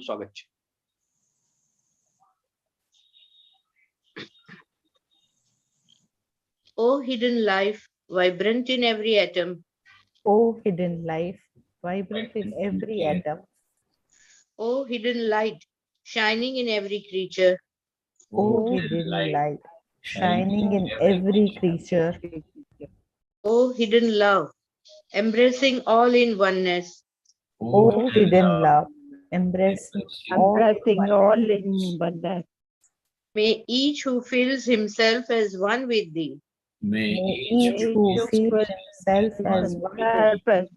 આપનું સ્વાગત છે. O hidden life, vibrant in every atom. O hidden life, vibrant in every atom. O hidden light, shining in every creature. O hidden light, shining in every creature. O hidden love, embracing all in oneness. O hidden love, embracing all in oneness. May each who feels himself as one with thee May each who feels himself as one with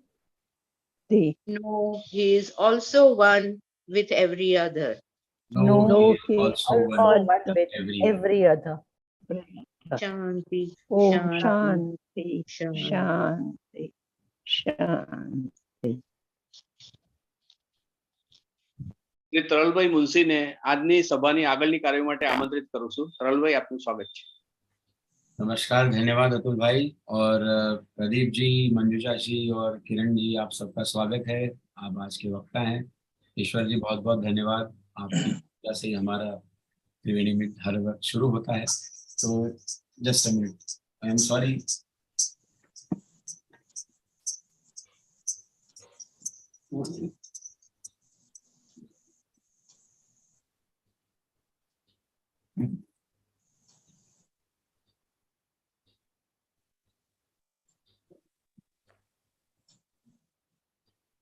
thee. know he is also one with every other. know he is also one with every other. Shanti, Om Shanti, Shanti, Shanti. Shanti. Shri તરલભાઈ મુનશીને આજની સભાની આગળની કાર્ય માટે આમંત્રિત કરું છું. તરલભાઈ, આપનું સ્વાગત છે. नमस्कार, धन्यवाद अतुल भाई और प्रदीप जी, मंजूषा जी और किरण जी, आप सबका स्वागत है. आप आज के वक्ता हैं. ईश्वर जी बहुत बहुत धन्यवाद. आपकी वजह से ही हमारा त्रिवेणी मीट हर वक्त शुरू होता है. तो just a minute, I am sorry.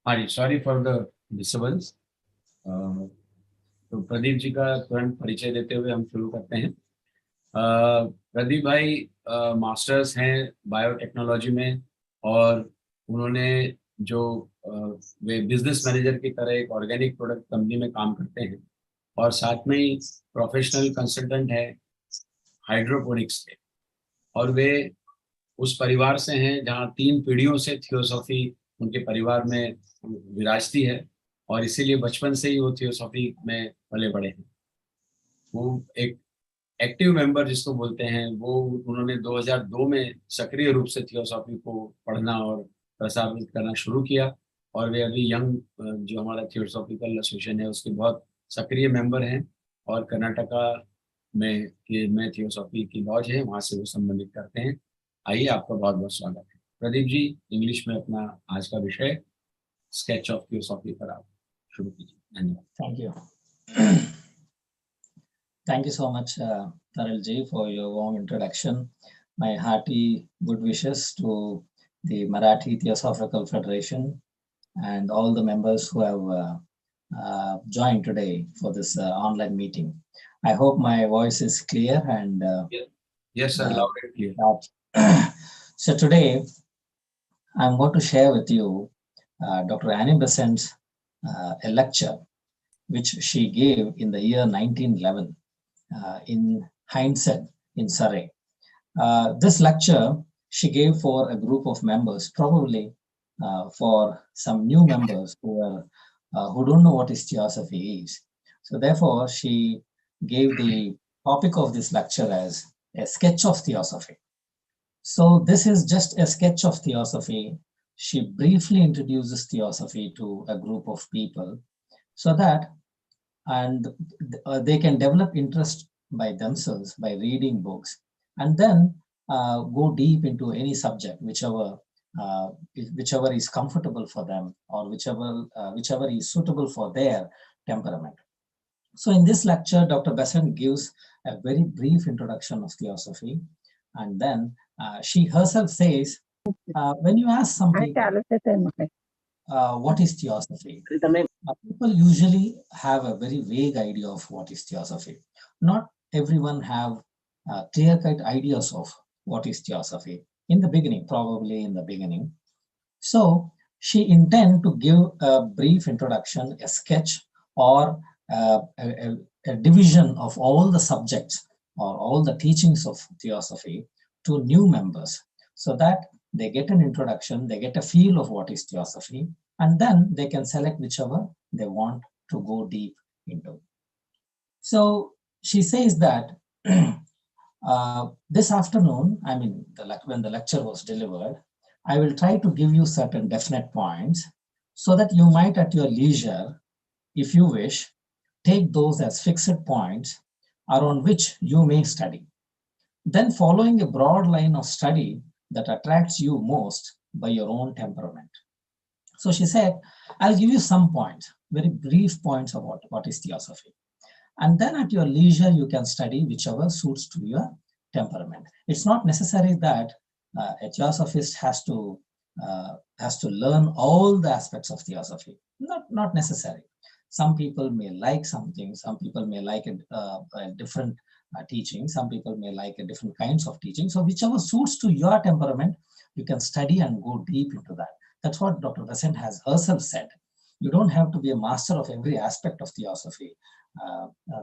हाँ जी, सॉरी फॉर द डिस्टर्बेंस. तो प्रदीप जी का तुरंत परिचय देते हुए हम शुरू करते हैं. प्रदीप भाई मास्टर्स हैं बायोटेक्नोलॉजी में और उन्होंने जो वे बिजनेस मैनेजर की तरह एक ऑर्गेनिक प्रोडक्ट कंपनी में काम करते हैं और साथ में ही प्रोफेशनल कंसल्टेंट है हाइड्रोपोनिक्स के. और वे उस परिवार से हैं जहाँ 3 पीढ़ियों से थियोसॉफी उनके परिवार में विराजती है और इसीलिए बचपन से ही वो थियोसॉफी में पले बड़े हैं. वो एक एक्टिव मेंबर जिसको बोलते हैं, वो उन्होंने 2002 में सक्रिय रूप से थियोसॉफी को पढ़ना और प्रसारित करना शुरू किया और वे अभी यंग जो हमारा थियोसॉफिकल एसोसिएशन है उसके बहुत सक्रिय मेंबर हैं और कर्नाटका में थियोसॉफी की लॉज है, वहाँ से वो संबंधित करते हैं. आइए, आपका बहुत बहुत स्वागत है. प्रदीप जी, इंग्लिश में अपना आज का विषय स्केच ऑफ थियोसॉफी पर आप शुरू कीजिए. धन्यवाद. Thank you. Thank you so much, Taral ji, for your warm introduction. My hearty good wishes to the Marathi Theosophical Federation and all the members who have joined today for this online meeting. I hope my voice is clear and Yes, sir, loud and clear. So today I'm going to share with you Dr. Annie Besant's a lecture which she gave in the year 1911 in HINDHEAD in Surrey. This lecture she gave for a group of members, probably for some new members who don't know what is Theosophy is. So therefore, she gave the topic of this lecture as a sketch of Theosophy. So this is just a sketch of Theosophy. She briefly introduces Theosophy to a group of people so that they can develop interest by themselves by reading books and then go deep into any subject, whichever is comfortable for them or whichever is suitable for their temperament. So in this lecture, Dr. Besant gives a very brief introduction of Theosophy, and then she herself says, when you ask something, what is Theosophy? People usually have a very vague idea of what is Theosophy. Not everyone have clear-cut ideas of what is Theosophy in the beginning, probably in the beginning. So she intends to give a brief introduction, a sketch, or a division of all the subjects or all the teachings of Theosophy to new members so that they get an introduction, they get a feel of what is Theosophy, and then they can select whichever they want to go deep into. So she says that this afternoon, I mean, when the lecture was delivered, I will try to give you certain definite points so that you might at your leisure if you wish, take those as fixed points around which you may study. Then following a broad line of study that attracts you most by your own temperament. So she said, I'll give you some points, very brief points about what is Theosophy. And then at your leisure, you can study whichever suits to your temperament. It's not necessary that a Theosophist has to learn all the aspects of Theosophy. Not necessary. Some people may like something, some people may like a different teaching, some people may like a different kinds of teaching. So whichever suits to your temperament, you can study and go deep into that. That's what Dr. Besant has herself said. You don't have to be a master of every aspect of Theosophy.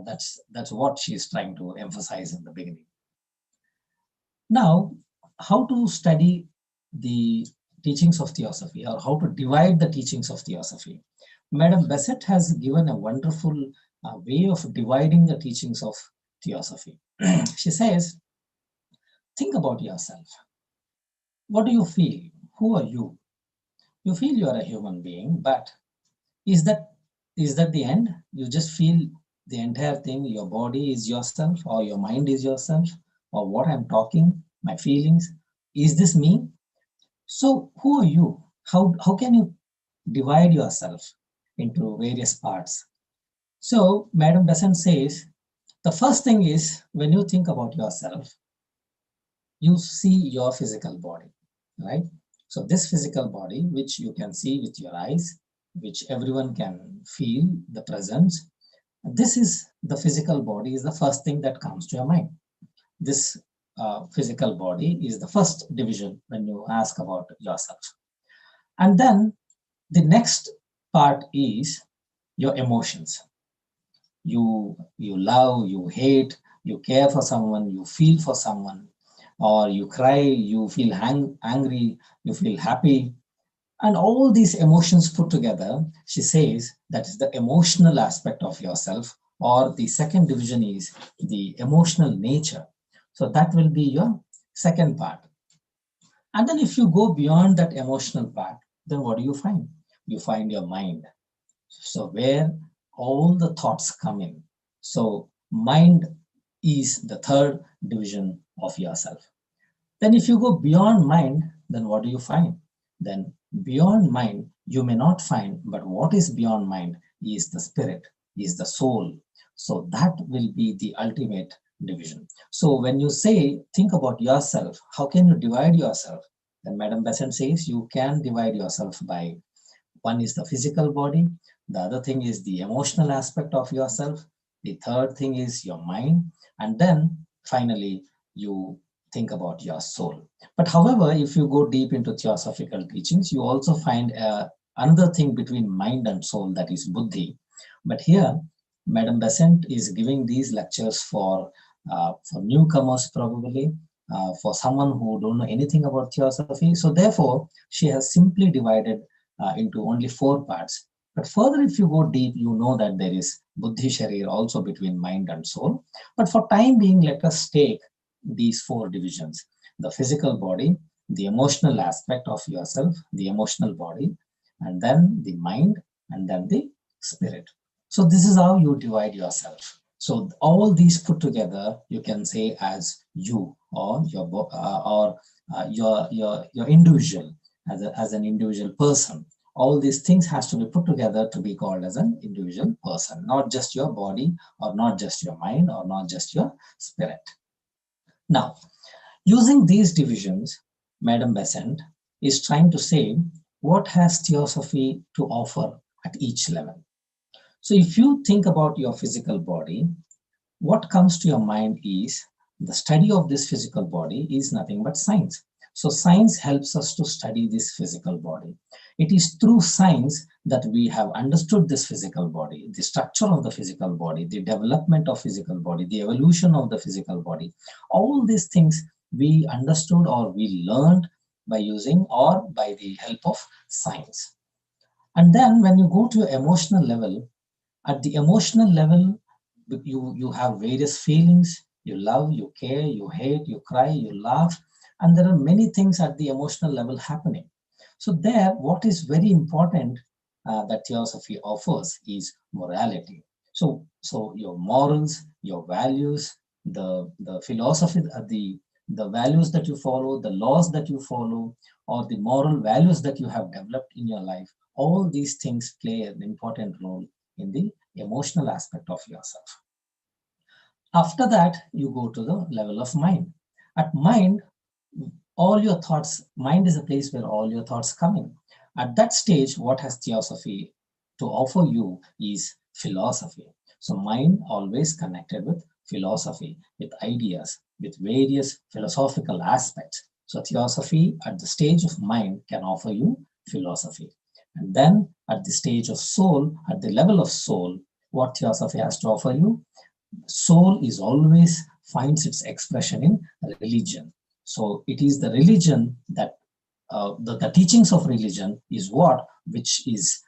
That's what she's trying to emphasize in the beginning. Now, how to study the teachings of Theosophy, or how to divide the teachings of Theosophy? Madam Besant has given a wonderful way of dividing the teachings of Theosophy. She says, think about yourself. What do you feel? Who are you? You feel you are a human being, but is that the end? You just feel the entire thing, your body is yourself, or your mind is yourself, or what I'm talking, my feelings, is this me? So who are you? How can you divide yourself into various parts? So Madam Besant says, the first thing is, when you think about yourself, you see your physical body, right? So this physical body, which you can see with your eyes, which everyone can feel the presence, this is the physical body, is the first thing that comes to your mind. This physical body is the first division when you ask about yourself. And then the next part is your emotions. You love, you hate, you care for someone, you feel for someone, or you cry, you feel angry, you feel happy. And all these emotions put together, she says, that is the emotional aspect of yourself, or the second division is the emotional nature. So that will be your second part. And then if you go beyond that emotional part, then what do you find? You find your mind. So where all the thoughts come in. So mind is the third division of yourself. Then if you go beyond mind, then what do you find? Then beyond mind, you may not find, but what is beyond mind is the spirit, is the soul. So that will be the ultimate division. So when you say, think about yourself, how can you divide yourself? Then Madam Besant says, you can divide yourself by, one is the physical body, the other thing is the emotional aspect of yourself, the third thing is your mind, and then finally you think about your soul. But however, if you go deep into theosophical teachings, you also find another thing between mind and soul, that is buddhi. But here, Madam Besant is giving these lectures for newcomers probably, for someone who don't know anything about theosophy. So therefore, she has simply divided into only 4 parts. But further, if you go deep, you know that there is buddhi sharir also between mind and soul. But for time being, let us take these 4 divisions: the physical body, the emotional aspect of yourself, the emotional body, and then the mind, and then the spirit. So this is how you divide yourself. So all these put together, you can say as you, or your individual, as an individual person. All these things has to be put together to be called as an individual person, not just your body, or not just your mind, or not just your spirit. Now, using these divisions, Madam Besant is trying to say, what has theosophy to offer at each level? So if you think about your physical body, what comes to your mind is the study of this physical body is nothing but science. So science helps us to study this physical body. It is through science that we have understood this physical body, the structure of the physical body, the development of physical body, the evolution of the physical body. All these things we understood, or we learned by using, or by the help of science. And then when you go to emotional level, at the emotional level, you have various feelings. You love, you care, you hate, you cry, you laugh, and there are many things at the emotional level happening. So there, what is very important that Theosophy offers is morality. So your morals, your values, the philosophy, the values that you follow, the laws that you follow, or the moral values that you have developed in your life, all these things play an important role in the emotional aspect of yourself. After that, you go to the level of mind. At mind, all your thoughts, mind is a place where all your thoughts come in. At that stage, what has Theosophy to offer you is philosophy. So mind always connected with philosophy, with ideas, with various philosophical aspects. So Theosophy at the stage of mind can offer you philosophy. And then at the stage of soul, at the level of soul, what Theosophy has to offer you? Soul is always finds its expression in religion. So it is the religion that the teachings of religion is which is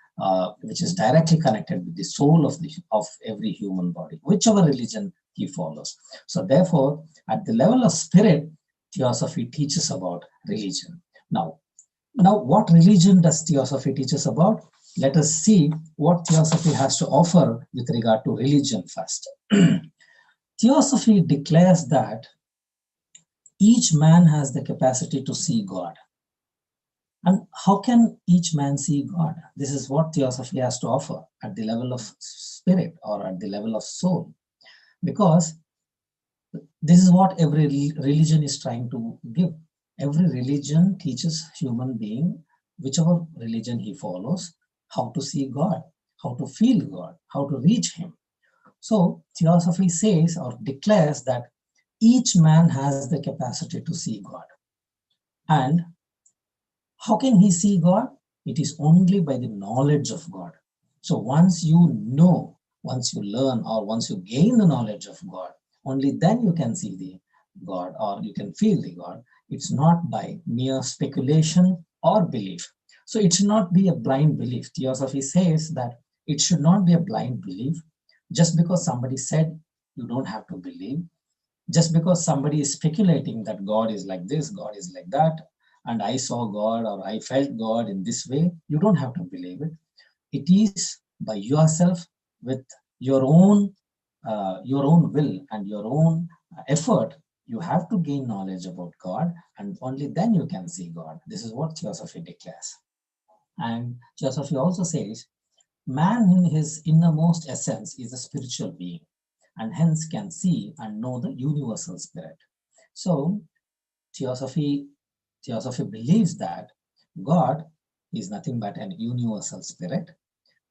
directly connected with the soul of every human body, whichever religion he follows. So therefore, at the level of spirit, Theosophy teaches about religion. Now what religion does Theosophy teach us about? Let us see what Theosophy has to offer with regard to religion first. Theosophy declares that each man has the capacity to see God. And how can each man see God? This is what Theosophy has to offer at the level of spirit or at the level of soul. Because this is what every religion is trying to give. Every religion teaches human being, whichever religion he follows, how to see God, how to feel God, how to reach Him. So Theosophy says or declares that each man has the capacity to see God. And how can he see God? It is only by the knowledge of God. So once you know, once you learn, or once you gain the knowledge of God, only then you can see the God or you can feel the God. It's not by mere speculation or belief. So it should not be a blind belief. Theosophy says that it should not be a blind belief. Just because somebody said, you don't have to believe. Just because somebody is speculating that God is like this, God is like that, and I saw God or I felt God in this way, you don't have to believe it. It is by yourself with your own will and your own effort. You have to gain knowledge about God, and only then you can see God. This is what Theosophy declares. And Theosophy also says, man in his innermost essence is a spiritual being, and hence can see and know the universal spirit. So Theosophy believes that God is nothing but an universal spirit,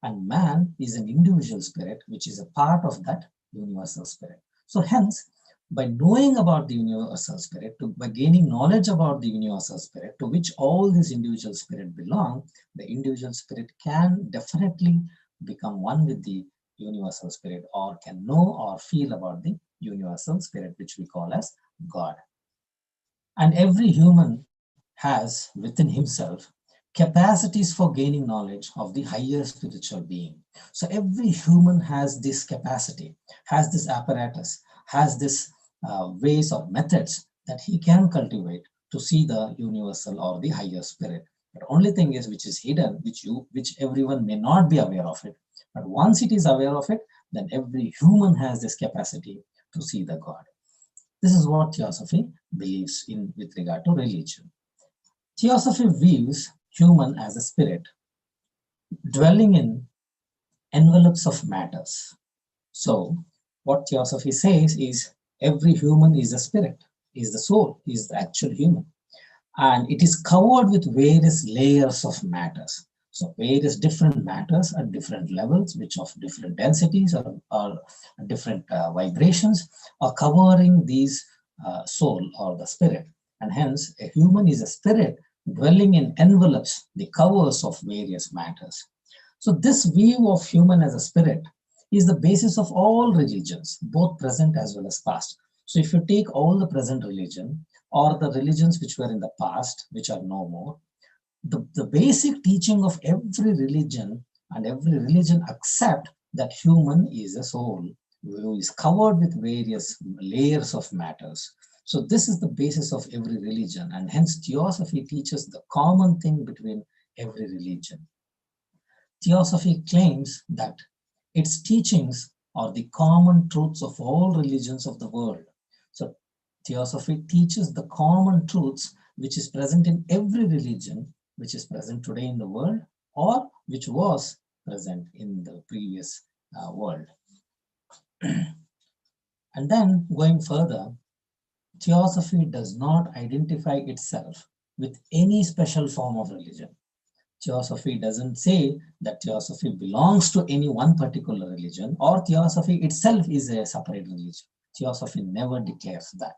and man is an individual spirit, which is a part of that universal spirit. So hence, by knowing about the universal spirit, by gaining knowledge about the universal spirit, to which all these individual spirit belong, the individual spirit can definitely become one with the universal spirit, or can know or feel about the universal spirit, which we call as God. And every human has within himself capacities for gaining knowledge of the higher spiritual being. So every human has this capacity, has this apparatus, has this ways or methods that he can cultivate to see the universal or the higher spirit. But only thing is, which is hidden, which everyone may not be aware of it. But once it is aware of it, then every human has this capacity to see the God. This is what Theosophy believes in with regard to religion. Theosophy views human as a spirit dwelling in envelopes of matters. So what Theosophy says is every human is a spirit, is the soul, is the actual human. And it is covered with various layers of matters. So various different matters at different levels, which of different densities or different vibrations are covering these soul or the spirit. And hence a human is a spirit dwelling in envelopes, the covers of various matters. So this view of human as a spirit is the basis of all religions, both present as well as past. So if you take all the present religion or the religions which were in the past, which are no more, the basic teaching of every religion, and every religion accept that human is a soul who is covered with various layers of matters. So this is the basis of every religion, and hence Theosophy teaches the common thing between every religion. Theosophy claims that its teachings are the common truths of all religions of the world. So Theosophy teaches the common truths which is present in every religion, which is present today in the world, or which was present in the previous world. And then going further, Theosophy does not identify itself with any special form of religion. Theosophy doesn't say that Theosophy belongs to any one particular religion, or Theosophy itself is a separate religion. Theosophy never declares that.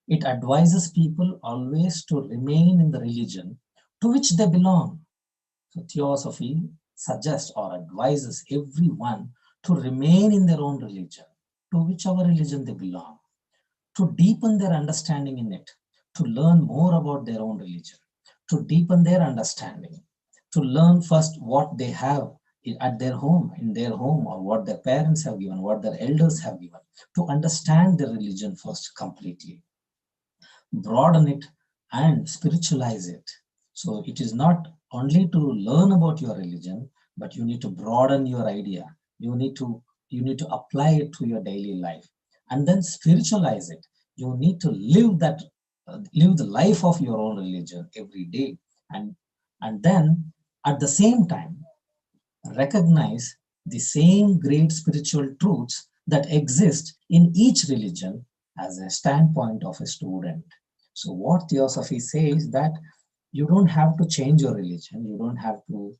It advises people always to remain in the religion to which they belong. So Theosophy suggests or advises everyone to remain in their own religion, to whichever religion they belong, to deepen their understanding in it, to learn more about their own religion, to deepen their understanding, to learn first what they have at their home, in their home, or what their parents have given, what their elders have given, to understand their religion first completely, broaden it and spiritualize it. So it is not only to learn about your religion, but you need to broaden your idea. You need to apply it to your daily life, and then spiritualize it. You need to live that, live the life of your own religion every day, and then at the same time recognize the same great spiritual truths that exist in each religion as a standpoint of a student. So what Theosophy says that you don't have to change your religion, you don't have to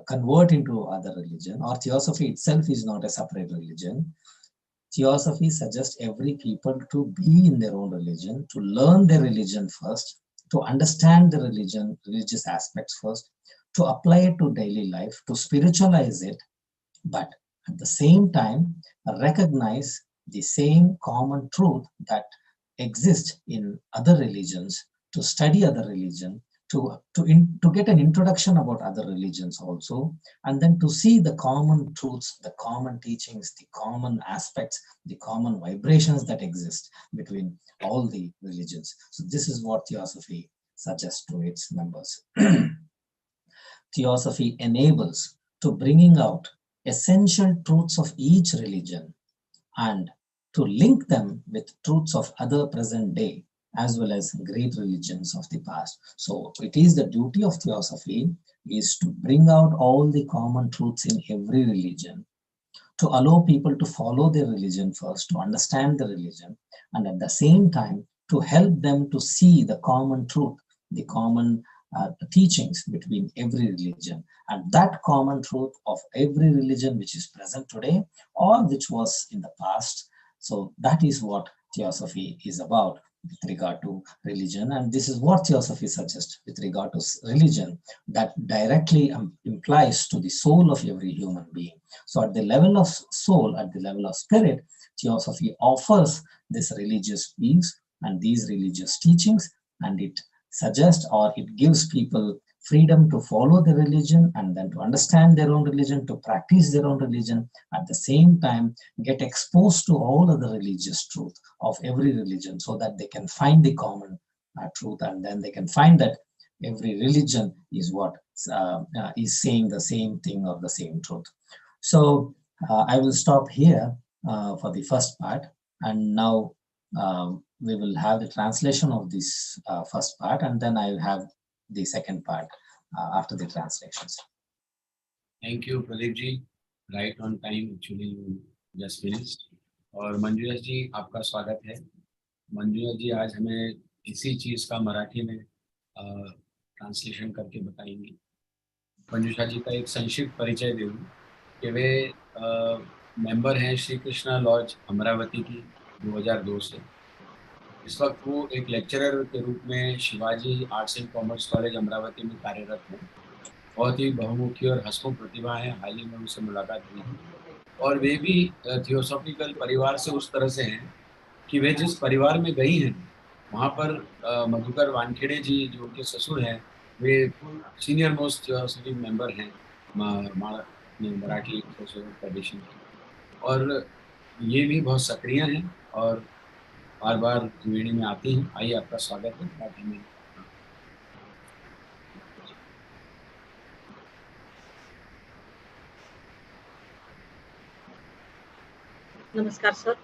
convert into other religion, or Theosophy itself is not a separate religion. Theosophy suggests every people to be in their own religion, to learn their religion first, to understand the religion, religious aspects first, to apply it to daily life, to spiritualize it, but at the same time recognize the same common truth that exists in other religions, to study other religion, to get an introduction about other religions also, and then to see the common truths, the common teachings, the common aspects, the common vibrations that exist between all the religions. So this is what Theosophy suggests to its members. Theosophy enables to bringing out essential truths of each religion and to link them with truths of other present day as well as great religions of the past. So it is the duty of Theosophy is to bring out all the common truths in every religion, to allow people to follow their religion first, to understand the religion, and at the same time to help them to see the common truth, the common teachings between every religion, and that common truth of every religion which is present today or which was in the past. So that is what Theosophy is about with regard to religion, and this is what Theosophy suggests with regard to religion, that directly implies to the soul of every human being. So at the level of soul, at the level of spirit, Theosophy offers this religious views and these religious teachings, and it suggests or it gives people freedom to follow the religion and then to understand their own religion, to practice their own religion, at the same time get exposed to all other religious truth of every religion so that they can find the common truth, and then they can find that every religion is what is saying the same thing or the same truth. So I will stop here for the first part, and now we will have the translation of this first part, and then I will have the second part after the translations. Thank you, Pradeep ji. Right on time, actually, you just finished. और मंजुषा जी आपका स्वागत है. मंजुषा जी आज हमें इसी चीज़ का मराठी में translation करके बताएंगे. मंजुषा जी का एक संक्षिप्त परिचय दे दूँ कि वे मेंबर हैं श्री कृष्णा लॉज अमरावती की 2002 से. इस वक्त वो एक लेक्चरर के रूप में Shivaji arts and commerce college Amravati में कार्यरत हैं. बहुत ही बहुमुखी और हंसमुख प्रतिभा है. हाल ही में उनसे मुलाकात हुई और वे भी थियोसॉफिकल परिवार से उस तरह से हैं कि वे जिस परिवार में गई हैं वहाँ पर मधुकर वानखेड़े जी जो उनके ससुर हैं वे सीनियर मोस्ट थियोसॉफी मेंबर हैं मराठी फेडरेशन की, और ये भी बहुत सक्रिय हैं और बार बार त्रिवेणी में आती हैं. आइए, आपका स्वागत है मराठी में. नमस्कार सर।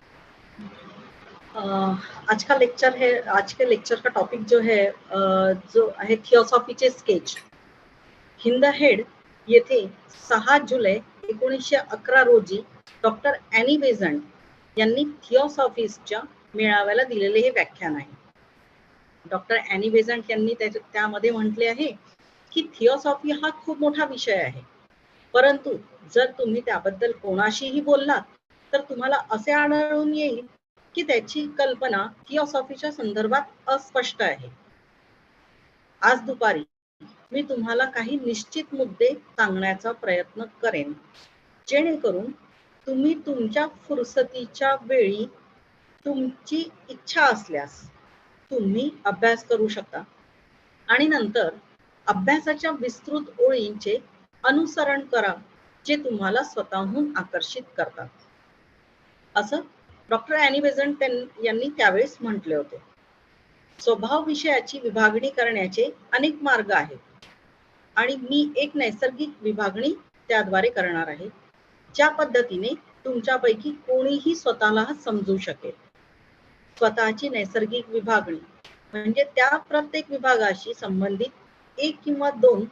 आज के लेक्चर का टॉपिक जो है थियोसॉफीचे स्केच। हिंदहेड येथे 6 जुलै 1911 रोजी डॉक्टर ॲनी बेझंट यांनी थिओसॉफिस्टच्या मेळाव्याला दिलेले हे व्याख्यान आहे। डॉक्टर ॲनी बेझंट यांनी त्यामध्ये म्हटले आहे की थिओसॉफी हा खूप मोठा विषय आहे, परंतु जर तुम्ही त्याबद्दल कोणाशीही बोललात तर तुम्हाला असे आढळून येईल की त्याची कल्पना थिओसॉफीच्या संदर्भात अस्पष्ट आहे। आज दुपारी मी तुम्हाला काही निश्चित मुद्दे सांगण्याचा प्रयत्न करेन, जेणेकरून तुम्ही तुमच्या फुरसतीच्या वेळी तुमची इच्छा असल्यास तुम्ही अभ्यास करू शकता आणि नंतर अभ्यासाच्या विस्तृत ओळींचे अनुसरण करा जे तुम्हाला स्वतःहून आकर्षित करतात, असं डॉक्टर ॲनी बेझंट यांनी त्यावेळेस म्हटले होते। स्वभाव विषयाची विभागणी करण्याचे अनेक मार्ग आहेत आणि मी एक नैसर्गिक विभागणी त्याद्वारे करणार आहे, ज्या पद्धतीने तुमच्यापैकी कोणीही स्वतःला समजू शकेल। स्वतःची नैसर्गिक विभागणी म्हणजे त्या प्रत्येक विभागाशी संबंधित 1 किंवा 2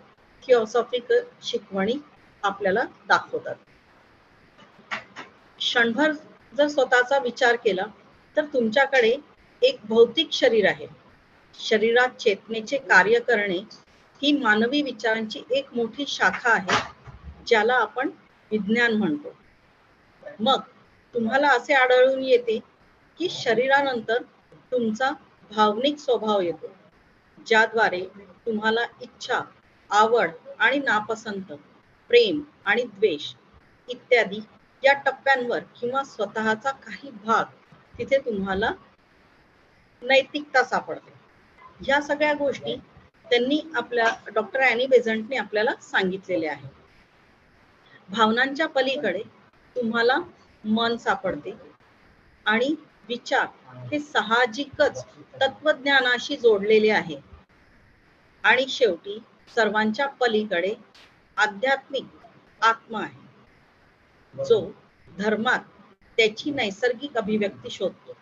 थिओसॉफिकल शिकवणी आपल्याला दाखवतात। क्षणभर जर स्वतःचा विचार केला तर तुमच्याकडे एक भौतिक शरीर आहे। शरीरात चेतनेचे कार्य करणे ही मानवी विचारांची एक मोठी शाखा आहे, ज्याला आपण विज्ञान म्हणतो। मग तुम्हाला असे आढळून येते की शरीरानंतर तुमचा भावनिक स्वभाव येतो, ज्याद्वारे तुम्हाला इच्छा, आवड आणि नापसंत, प्रेम आणि द्वेष इत्यादी या टप्प्यांवर किंवा स्वतःचा काही भाग तिथे तुम्हाला नैतिकता सापडते। ह्या सगळ्या गोष्टी त्यांनी डॉक्टर ॲनी बेझंटने आपल्याला सांगितलेल्या आहे। भावनांच्या पलीकडे तुम्हाला मन सापडते आणि विचार हे साहजिकच तत्वज्ञानाशी जोडलेले आहे आणि शेवटी सर्वांच्या पलीकडे आध्यात्मिक आत्मा आहे, जो धर्मात त्याची नैसर्गिक अभिव्यक्ती शोधतो।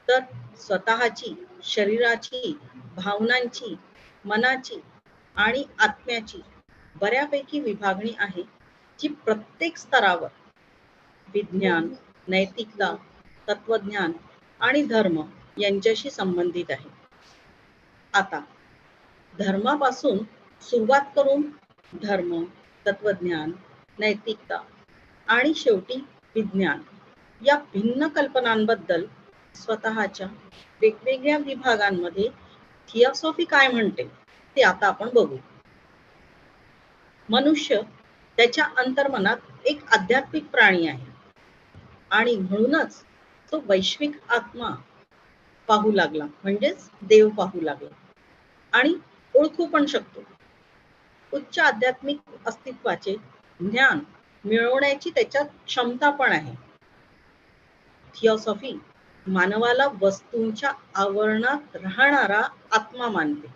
तर स्वतःची, शरीराची, भावनांची, मनाची आणि आत्म्याची बऱ्यापैकी विभागणी आहे, जी प्रत्येक स्तरावर विज्ञान, नैतिकता, तत्वज्ञान आणि धर्म यांच्याशी संबंधित आहे। आता धर्मापासून सुरुवात करून धर्म, तत्वज्ञान, नैतिकता आणि शेवटी विज्ञान या भिन्न कल्पनांबद्दल स्वतःच्या वेगवेगळ्या विभागांमध्ये थिओसॉफी काय म्हणते ते आता आपण बघू। मनुष्य त्याच्या अंतर्मनात एक आध्यात्मिक प्राणी आहे आणि म्हणूनच तो वैश्विक आत्मा पाहू लागला, म्हणजेच देव पाहू लागला आणि ओळखू पण शकतो। उच्च आध्यात्मिक अस्तित्वाचे ज्ञान मिळवण्याची त्याच्यात क्षमता पण आहे। थिओसॉफी मानवाला वस्तूंच्या आवरणात राहणारा आत्मा मानते।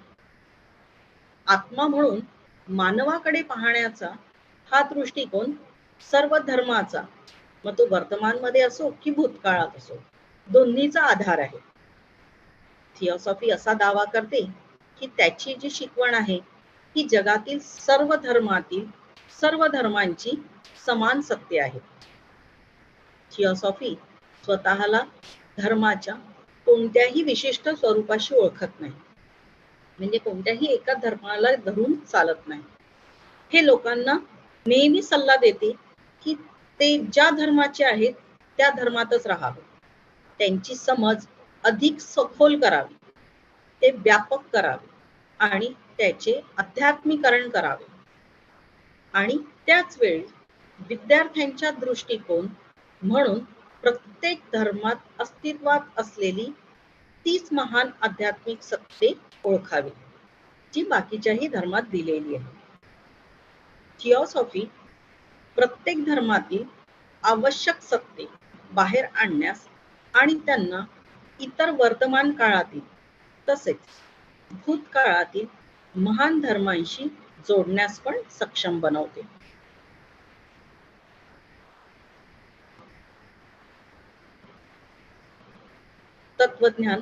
आत्मा म्हणून मानवाकडे पाहण्याचा हा दृष्टिकोन सर्व धर्माचा, मग तो वर्तमानमध्ये असो की भूतकाळात असो, दोन्हीचा आधार आहे। थिओसॉफी असा दावा करते की त्याची जी शिकवण आहे ही जगातील सर्व धर्मांची समान सत्य आहे। थिओसॉफी स्वतःला धर्माच्या कोणत्याही विशिष्ट स्वरूपाशी ओळखत नाही, म्हणजे कोणत्याही एका धर्माला धरून चालत नाही। हे लोकांना नेहमी सल्ला देते की ते ज्या धर्माचे आहेत त्या धर्मातच राहावे, त्यांची समज अधिक सखोल करावी, ते व्यापक करावे आणि त्याचे अध्यात्मीकरण करावे आणि त्याच वेळी विद्यार्थ्यांच्या दृष्टिकोन म्हणून प्रत्येक धर्मात अस्तित्वात असलेली 30 महान आध्यात्मिक सत्ये ओळखावी, जी बाकीच्याही धर्मात दिलेली आहे। थिओसॉफी प्रत्येक धर्मातील आवश्यक सत्ये बाहेर आणण्यास आणि त्यांना इतर वर्तमान काळातील तसेच भूतकाळातील महान धर्मांशी जोडण्यास पण सक्षम बनवते। तत्वज्ञान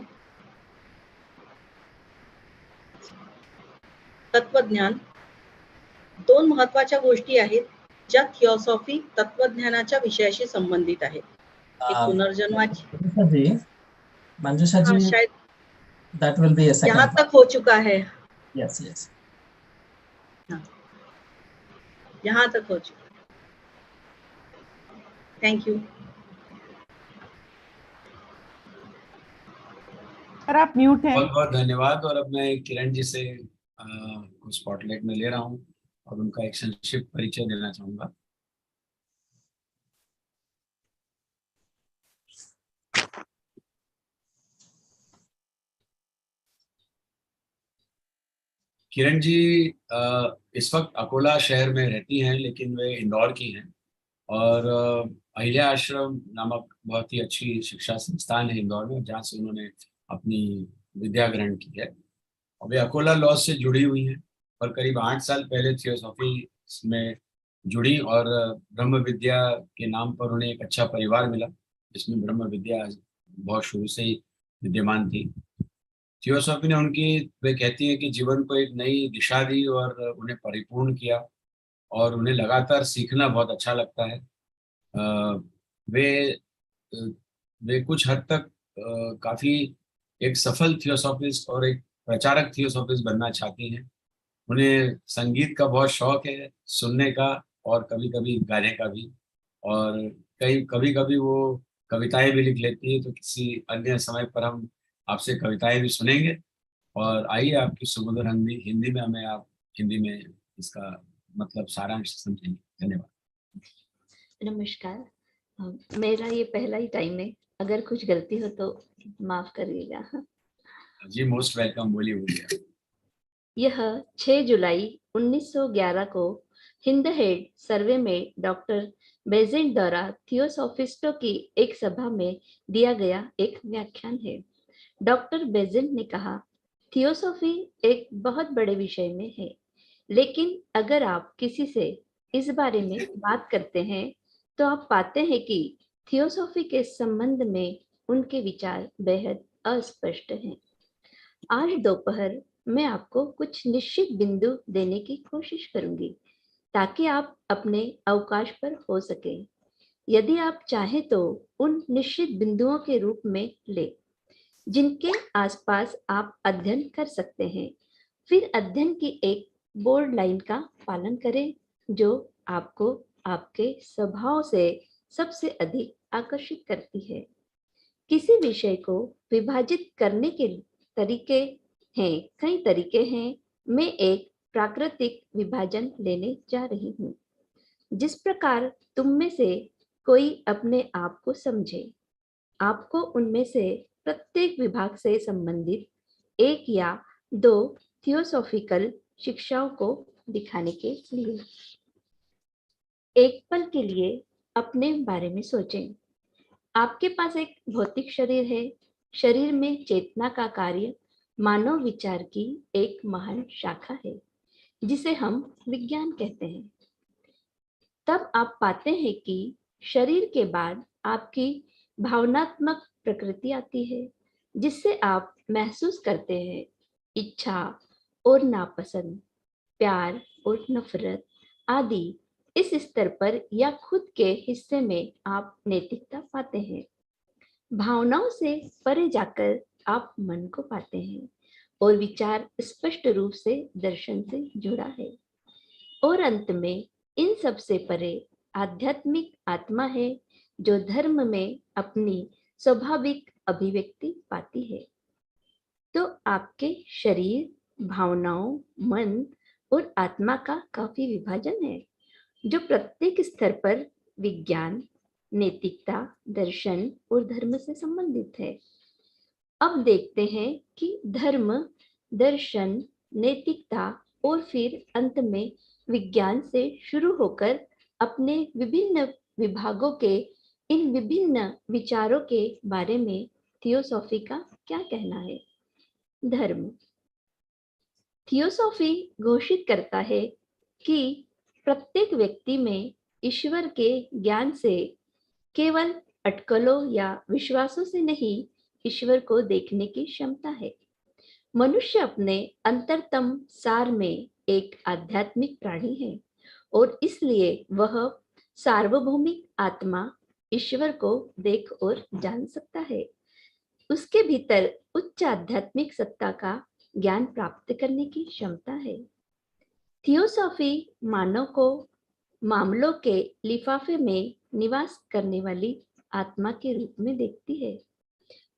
दोन महत्वाच्या गोष्टी आहेत ज्या थिओसॉफी तत्वज्ञानाच्या विषयाशी संबंधित आहेत. एक पुनर्जन्माची जी, मंजुषा हाँ, जी, शायद that will be a second यहाँ part. तक हो चुका है. Yes, yes. हाँ, यहाँ तक हो चुका. Thank you. सर आप म्यूट हैं. बहुत बहुत धन्यवाद। और अब मैं किरण जी से स्पॉटलाइट में ले रहा हूँ और उनका एक संक्षिप्त परिचय देना चाहूंगा। किरण जी इस वक्त अकोला शहर में रहती हैं, लेकिन वे इंदौर की हैं और अहिल्या आश्रम नामक बहुत ही अच्छी शिक्षा संस्थान है इंदौर में, जहाँ से उन्होंने अपनी विद्या ग्रहण की है। और वे अकोला लॉ से जुड़ी हुई हैं और करीब 8 साल पहले थियोसॉफी में जुड़ी और ब्रह्म विद्या के नाम पर उन्हें एक अच्छा परिवार मिला, जिसमें ब्रह्म विद्या बहुत शुरू से ही विद्यमान थी। थियोसॉफी ने वे कहती हैं कि जीवन को एक नई दिशा दी और उन्हें परिपूर्ण किया और उन्हें लगातार सीखना बहुत अच्छा लगता है। वे कुछ हद तक काफ़ी एक सफल थियोसॉफिस्ट और एक प्रचारक थियोसॉफिस्ट बनना चाहती हैं। उन्हें संगीत का बहुत शौक है, सुनने का और कभी कभी गाने का भी, और कभी कभी वो कविताएं भी लिख लेती है। तो किसी अन्य समय पर हम आपसे कविताएं भी सुनेंगे। और आइए आपकी सुमधुर हिंदी में हमें आप हिंदी में इसका मतलब सारांश समझेंगे। धन्यवाद। नमस्कार, मेरा ये पहला ही टाइम है, अगर कुछ गलती हो तो माफ करिएगा। जी मोस्ट वेलकम, बोलिए। यह 6 जुलाई 1911 को हिंदहेड सर्वे में डॉक्टर बेजेंट द्वारा थियोसॉफिस्टों की एक सभा में दिया गया एक व्याख्यान है। डॉक्टर बेजेंट ने कहा, थियोसॉफी एक बहुत बड़े विषय में है, लेकिन अगर आप किसी से इस बारे में बात करते हैं तो आप पाते हैं कि थियोसॉफी के संबंध में उनके विचार बेहद अस्पष्ट हैं। आज दोपहर मैं आपको कुछ निश्चित बिंदु देने की कोशिश करूंगी ताकि आप अपने अवकाश पर हो सके। यदि आप चाहें तो उन निश्चित बिंदुओं के रूप में ले जिनके आसपास आप अध्ययन कर सकते हैं। फिर अध्ययन की एक बोल्ड लाइन का पालन करें जो आपको आपके स्वभाव से सबसे अधिक आकर्षित करती है। किसी विषय को विभाजित करने के तरीके हैं, कई तरीके हैं। मैं एक प्राकृतिक विभाजन लेने जा रही हूँ। जिस प्रकार तुम में से कोई अपने आप को समझे, आपको उनमें से प्रत्येक विभाग से संबंधित 1 या 2 थियोसॉफिकल शिक्षाओं को दिखाने के लिए एक पल के लिए अपने बारे में सोचें। आपके पास एक भौतिक शरीर है। शरीर में चेतना का कार्य मानव विचार की एक महान शाखा है जिसे हम विज्ञान कहते हैं। तब आप पाते हैं कि शरीर के बाद आपकी भावनात्मक प्रकृति आती है, जिससे आप महसूस करते हैं इच्छा और नापसंद, प्यार और नफरत आदि। इस स्तर पर या खुद के हिस्से में आप नैतिकता पाते हैं। भावनाओं से परे जाकर आप मन को पाते हैं और विचार स्पष्ट रूप से दर्शन से जुड़ा है। और अंत में इन सब से परे आध्यात्मिक आत्मा है जो धर्म में अपनी स्वाभाविक अभिव्यक्ति पाती है। तो आपके शरीर, भावनाओं, मन और आत्मा का काफी विभाजन है जो प्रत्येक स्तर पर विज्ञान, नैतिकता, दर्शन और धर्म से संबंधित है। अब देखते हैं कि धर्म, दर्शन, नैतिकता और फिर अंत में विज्ञान से शुरू होकर अपने विभिन्न विभागों के इन विभिन्न विचारों के बारे में थियोसॉफी का क्या कहना है। धर्म। थियोसॉफी घोषित करता है कि प्रत्येक व्यक्ति में ईश्वर के ज्ञान से केवल अटकलों या विश्वासों से नहीं, ईश्वर को देखने की क्षमता है। मनुष्य अपने अंतरतम सार में एक आध्यात्मिक प्राणी है और इसलिए वह सार्वभौमिक आत्मा ईश्वर को देख और जान सकता है। उसके भीतर उच्च आध्यात्मिक सत्ता का ज्ञान प्राप्त करने की क्षमता है। थियोसॉफी मानव को मामलों के लिफाफे में निवास करने वाली आत्मा के रूप में देखती है।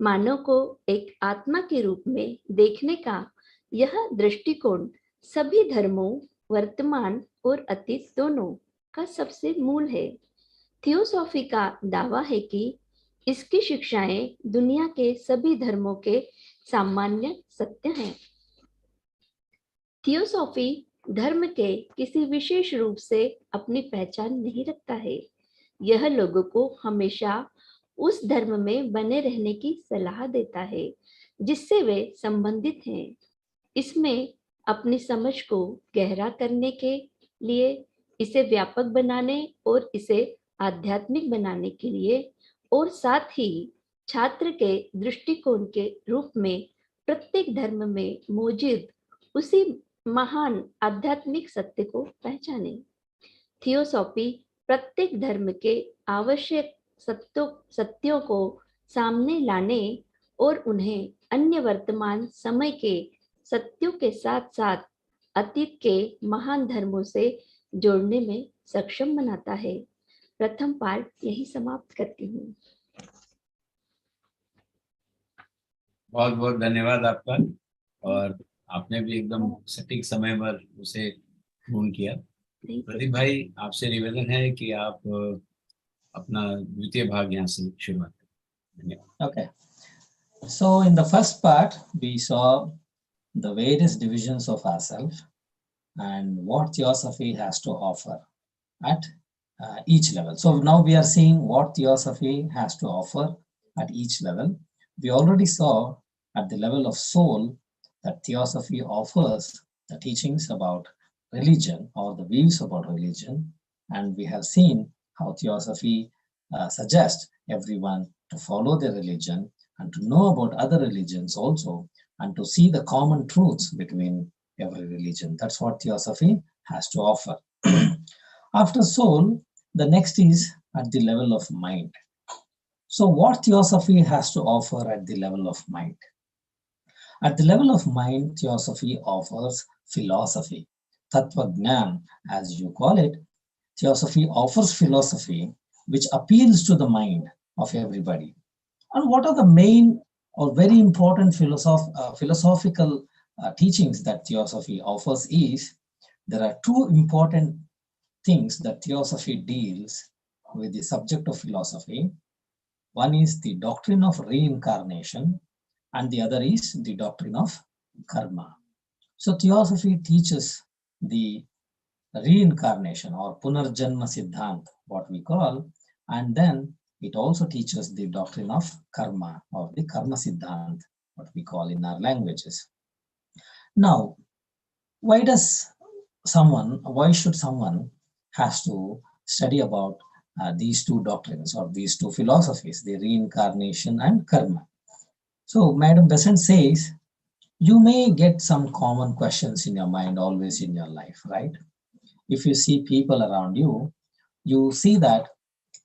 मानव को एक आत्मा के रूप में देखने का यह दृष्टिकोण सभी धर्मों, वर्तमान और अतीत दोनों का सबसे मूल है। थियोसॉफी का दावा है कि इसकी शिक्षाएं दुनिया के सभी धर्मों के सामान्य सत्य हैं। थियोसॉफी धर्म के किसी विशेष रूप से अपनी पहचान नहीं रखता है। यह लोगों को हमेशा उस धर्म में बने रहने की सलाह देता है जिससे वे संबंधित हैं। इसमें अपनी समझ को गहरा करने के लिए, इसे व्यापक बनाने और इसे आध्यात्मिक बनाने के लिए और साथ ही छात्र के दृष्टिकोण के रूप में प्रत्येक धर्म में मौजूद उसी महान आध्यात्मिक सत्य को पहचाने। थियोसॉफी प्रत्येक धर्म के आवश्यक सत्यों को सामने लाने और उन्हें अन्य वर्तमान समय के सत्यों के साथ साथ अतीत के महान धर्मों से जोड़ने में सक्षम बनाता है। प्रथम पार्ट यही समाप्त करती हूँ। बहुत बहुत धन्यवाद आपका, और आपने भी एकदम सटीक समय पर उसे पूर्ण किया। प्रदीप भाई, आपसे निवेदन है कि आप अपना द्वितीय भाग यहाँ से शुरुआत करें। धन्यवाद। Okay. So in the first part, we saw the various divisions of ourselves and what Theosophy has to offer at each level. So now we are seeing what Theosophy has to offer at each level. We already saw at the level of soul that Theosophy offers the teachings about religion or the views about religion, and we have seen how Theosophy suggests everyone to follow their religion and to know about other religions also, and to see the common truths between every religion. That's what Theosophy has to offer. After soul, the next is at the level of mind. So what Theosophy has to offer at the level of mind? At the level of mind, Theosophy offers philosophy, Tattva Gnan, as you call it. Theosophy offers philosophy which appeals to the mind of everybody. And what are the main or very important philosophical teachings that Theosophy offers is, there are two important things that Theosophy deals with the subject of philosophy. One is the doctrine of reincarnation, and the other is the doctrine of karma. So Theosophy teaches the reincarnation or Punarjanma Siddhant, what we call, and then it also teaches the doctrine of karma or the Karma Siddhant, what we call in our languages. Now, why should someone has to study about these two doctrines or these two philosophies, the reincarnation and karma? So Madam Besant says, you may get some common questions in your mind always in your life, right? If you see people around you, you see that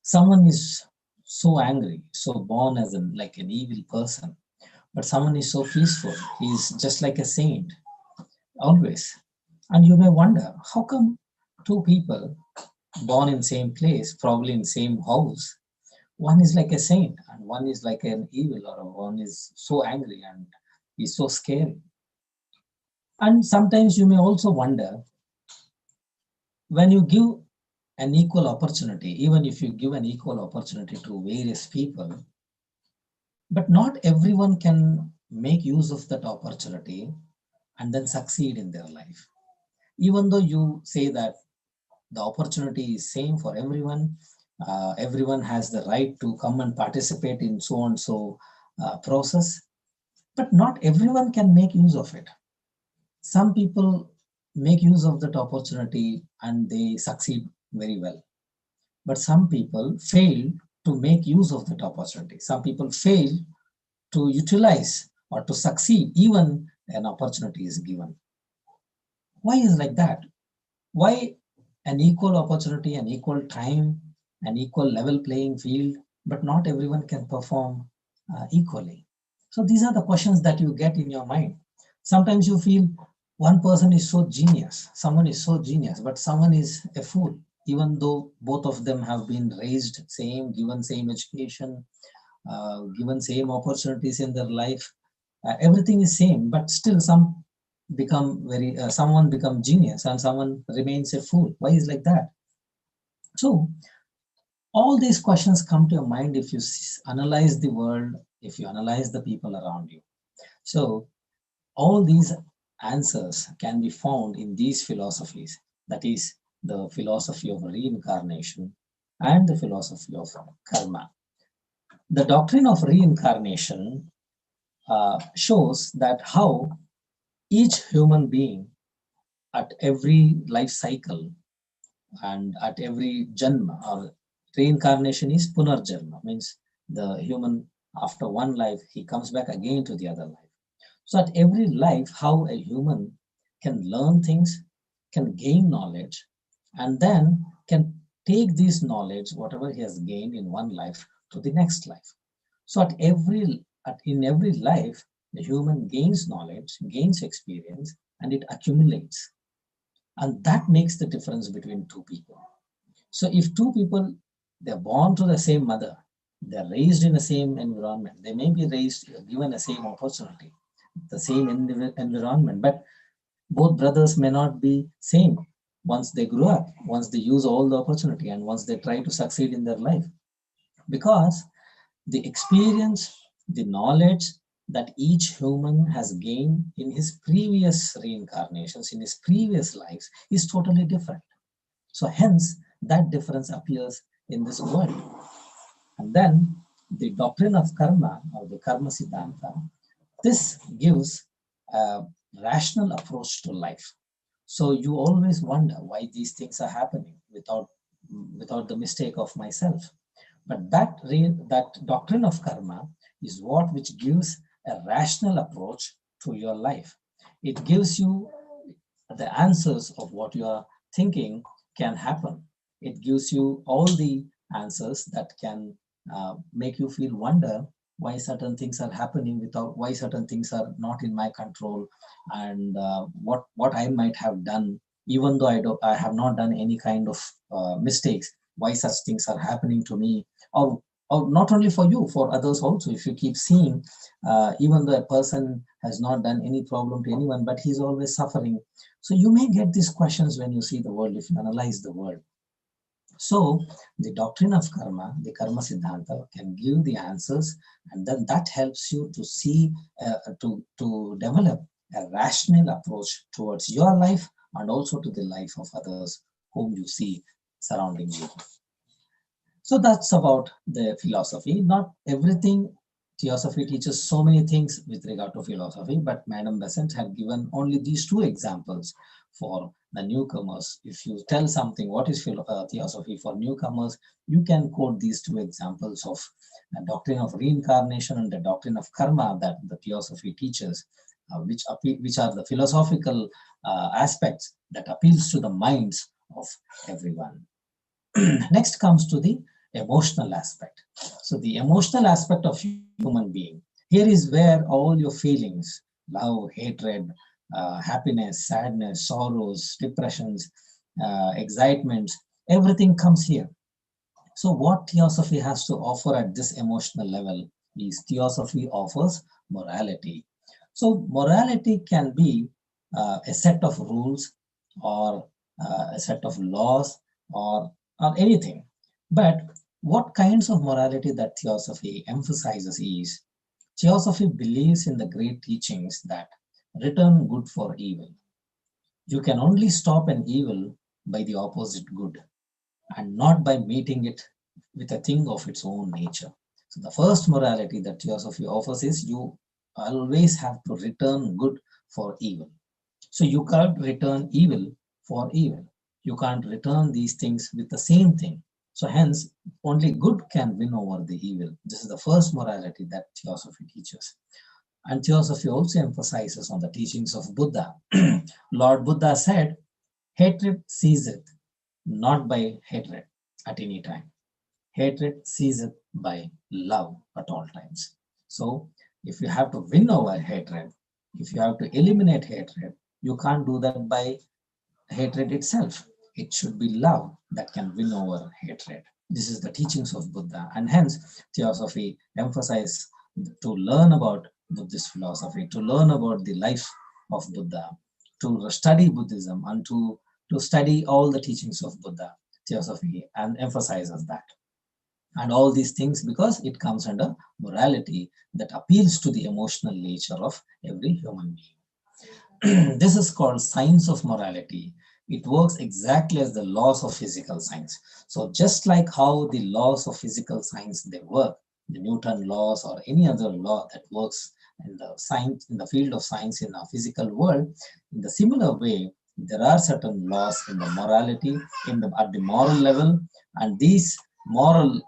someone is so angry, so born as like an evil person, but someone is so peaceful, he is just like a saint, always. And you may wonder, how come two people born in same place, probably in same house, one is like a saint and one is like an evil, or one is so angry and is so scary? And sometimes you may also wonder, when you give an equal opportunity, even if you give an equal opportunity to various people, but not everyone can make use of that opportunity and then succeed in their life. Even though you say that the opportunity is same for everyone, everyone has the right to come and participate in so and so process, but not everyone can make use of it. Some people make use of that opportunity and they succeed very well. But some people fail to make use of that opportunity. Some people fail to utilize or to succeed even an opportunity is given. Why is like that? Why an equal opportunity, an equal time, an equal level playing field, but not everyone can perform equally? So these are the questions that you get in your mind. Sometimes you feel one person is so genius, someone is so genius, but someone is a fool, even though both of them have been raised same, given same education, given same opportunities in their life. Everything is same, but still someone become genius and someone remains a fool. Why is like that? So all these questions come to your mind if you analyze the world, if you analyze the people around you. So all these answers can be found in these philosophies, that is the philosophy of reincarnation and the philosophy of karma. The doctrine of reincarnation shows that how each human being at every life cycle and at every janma, or reincarnation is punarjanma, means the human after one life he comes back again to the other life. So at every life, how a human can learn things, can gain knowledge, and then can take this knowledge, whatever he has gained in one life, to the next life. So in every life, the human gains knowledge, gains experience, and it accumulates. And that makes the difference between two people. So if two people, they're born to the same mother, they're raised in the same environment, they may be given the same opportunity, the same environment, but both brothers may not be same once they grow up, once they use all the opportunity, and once they try to succeed in their life. Because the experience, the knowledge that each human has gained in his previous reincarnations, in his previous lives, is totally different. So hence, that difference appears in this world. And then the doctrine of karma, or the karma siddhanta, this gives a rational approach to life. So you always wonder why these things are happening without the mistake of myself. But that doctrine of karma is which gives a rational approach to your life. It gives you the answers of what you are thinking can happen. It gives you all the answers that can make you feel wonder why certain things are happening why certain things are not in my control, and what I might have done, even though I have not done any kind of mistakes, why such things are happening to me, or not only for you, for others also. If you keep seeing, even though a person has not done any problem to anyone, but he's always suffering. So you may get these questions when you see the world, if you analyze the world. So the doctrine of karma, the karma siddhanta, can give the answers, and then that helps you to see, to develop a rational approach towards your life and also to the life of others whom you see surrounding you. So that's about the philosophy. Not everything. Theosophy teaches so many things with regard to philosophy, but Madam Besant had given only these two examples for the newcomers. If you tell something, what is Theosophy for newcomers, you can quote these two examples of the doctrine of reincarnation and the doctrine of karma that the Theosophy teaches, which are the philosophical aspects that appeals to the minds of everyone. Next comes to the emotional aspect. So the emotional aspect of human being, here is where all your feelings, love, hatred, happiness, sadness, sorrows, depressions, excitements, everything comes here. So what Theosophy has to offer at this emotional level is Theosophy offers morality. So morality can be a set of rules or a set of laws or anything. But what kinds of morality that Theosophy emphasizes is, Theosophy believes in the great teachings that return good for evil. You can only stop an evil by the opposite good, and not by meeting it with a thing of its own nature. So the first morality that Theosophy offers is you always have to return good for evil. So you can't return evil for evil. You can't return these things with the same thing. So hence, only good can win over the evil. This is the first morality that Theosophy teaches. And Theosophy also emphasizes on the teachings of Buddha. Lord Buddha said, hatred ceaseth not by hatred at any time. Hatred ceaseth by love at all times. So if you have to win over hatred, if you have to eliminate hatred, you can't do that by hatred itself. It should be love that can win over hatred. This is the teachings of Buddha, and hence Theosophy emphasizes to learn about Buddhist philosophy, to learn about the life of Buddha, to study Buddhism, and to study all the teachings of Buddha. Theosophy and emphasizes that. And all these things because it comes under morality that appeals to the emotional nature of every human being. This is called science of morality. It works exactly as the laws of physical science. So just like how the laws of physical science, they work, the Newton laws or any other law that works in the science, in the field of science in our physical world, in the similar way, there are certain laws in the morality, at the moral level, and these moral,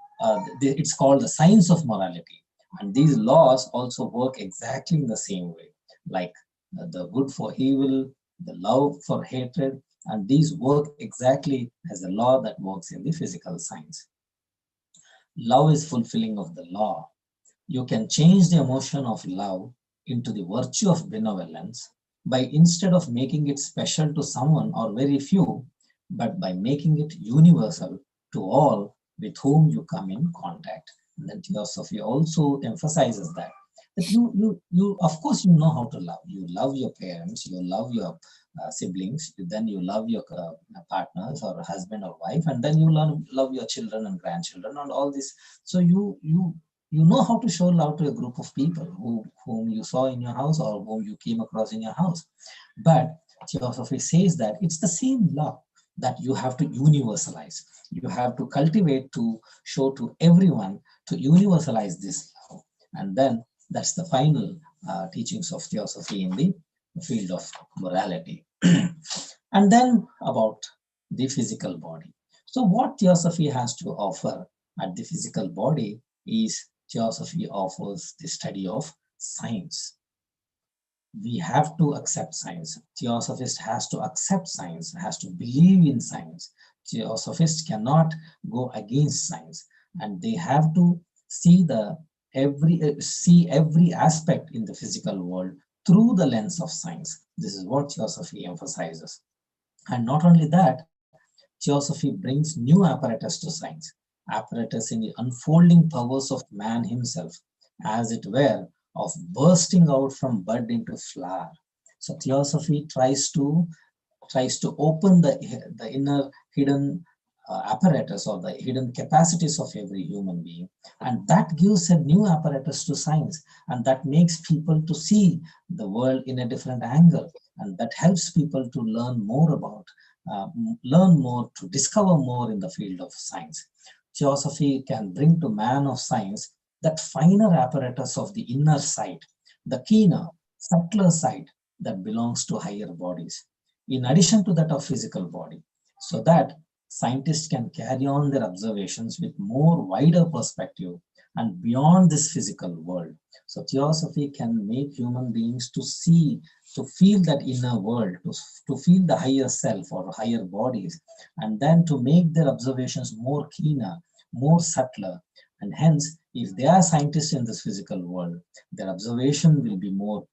it's called the science of morality. And these laws also work exactly in the same way, like the good for evil, the love for hatred, and these work exactly as a law that works in the physical science. Love is fulfilling of the law. You can change the emotion of love into the virtue of benevolence by, instead of making it special to someone or very few, but by making it universal to all with whom you come in contact. And then Theosophy also emphasizes that you of course you know how to love. You love your parents, you love your siblings, then you love your partners or husband or wife, and then you love your children and grandchildren and all this. So you know how to show love to a group of people whom you saw in your house or whom you came across in your house. But Theosophy says that it's the same love that you have to universalize. You have to cultivate to show to everyone, to universalize this love. And then that's the final teachings of Theosophy in the field of morality. And then about the physical body. So what Theosophy has to offer at the physical body is Theosophy offers the study of science. We have to accept science. Theosophist has to accept science, has to believe in science. Theosophists cannot go against science, and they have to see every aspect in the physical world through the lens of science. This is what Theosophy emphasizes. And not only that, Theosophy brings new apparatus to science, apparatus in the unfolding powers of man himself, as it were, of bursting out from bud into flower. So Theosophy tries to open the inner hidden apparatus or the hidden capacities of every human being, and that gives a new apparatus to science, and that makes people to see the world in a different angle, and that helps people to learn more about, to discover more in the field of science. Theosophy can bring to man of science that finer apparatus of the inner sight, the keener, subtler sight that belongs to higher bodies, in addition to that of physical body, so that scientists can carry on their observations with more wider perspective and beyond this physical world. So Theosophy can make human beings to see, to feel that inner world, to feel the higher self or higher bodies, and then to make their observations more keener, more subtler. And hence, if they are scientists in this physical world, their observation will be more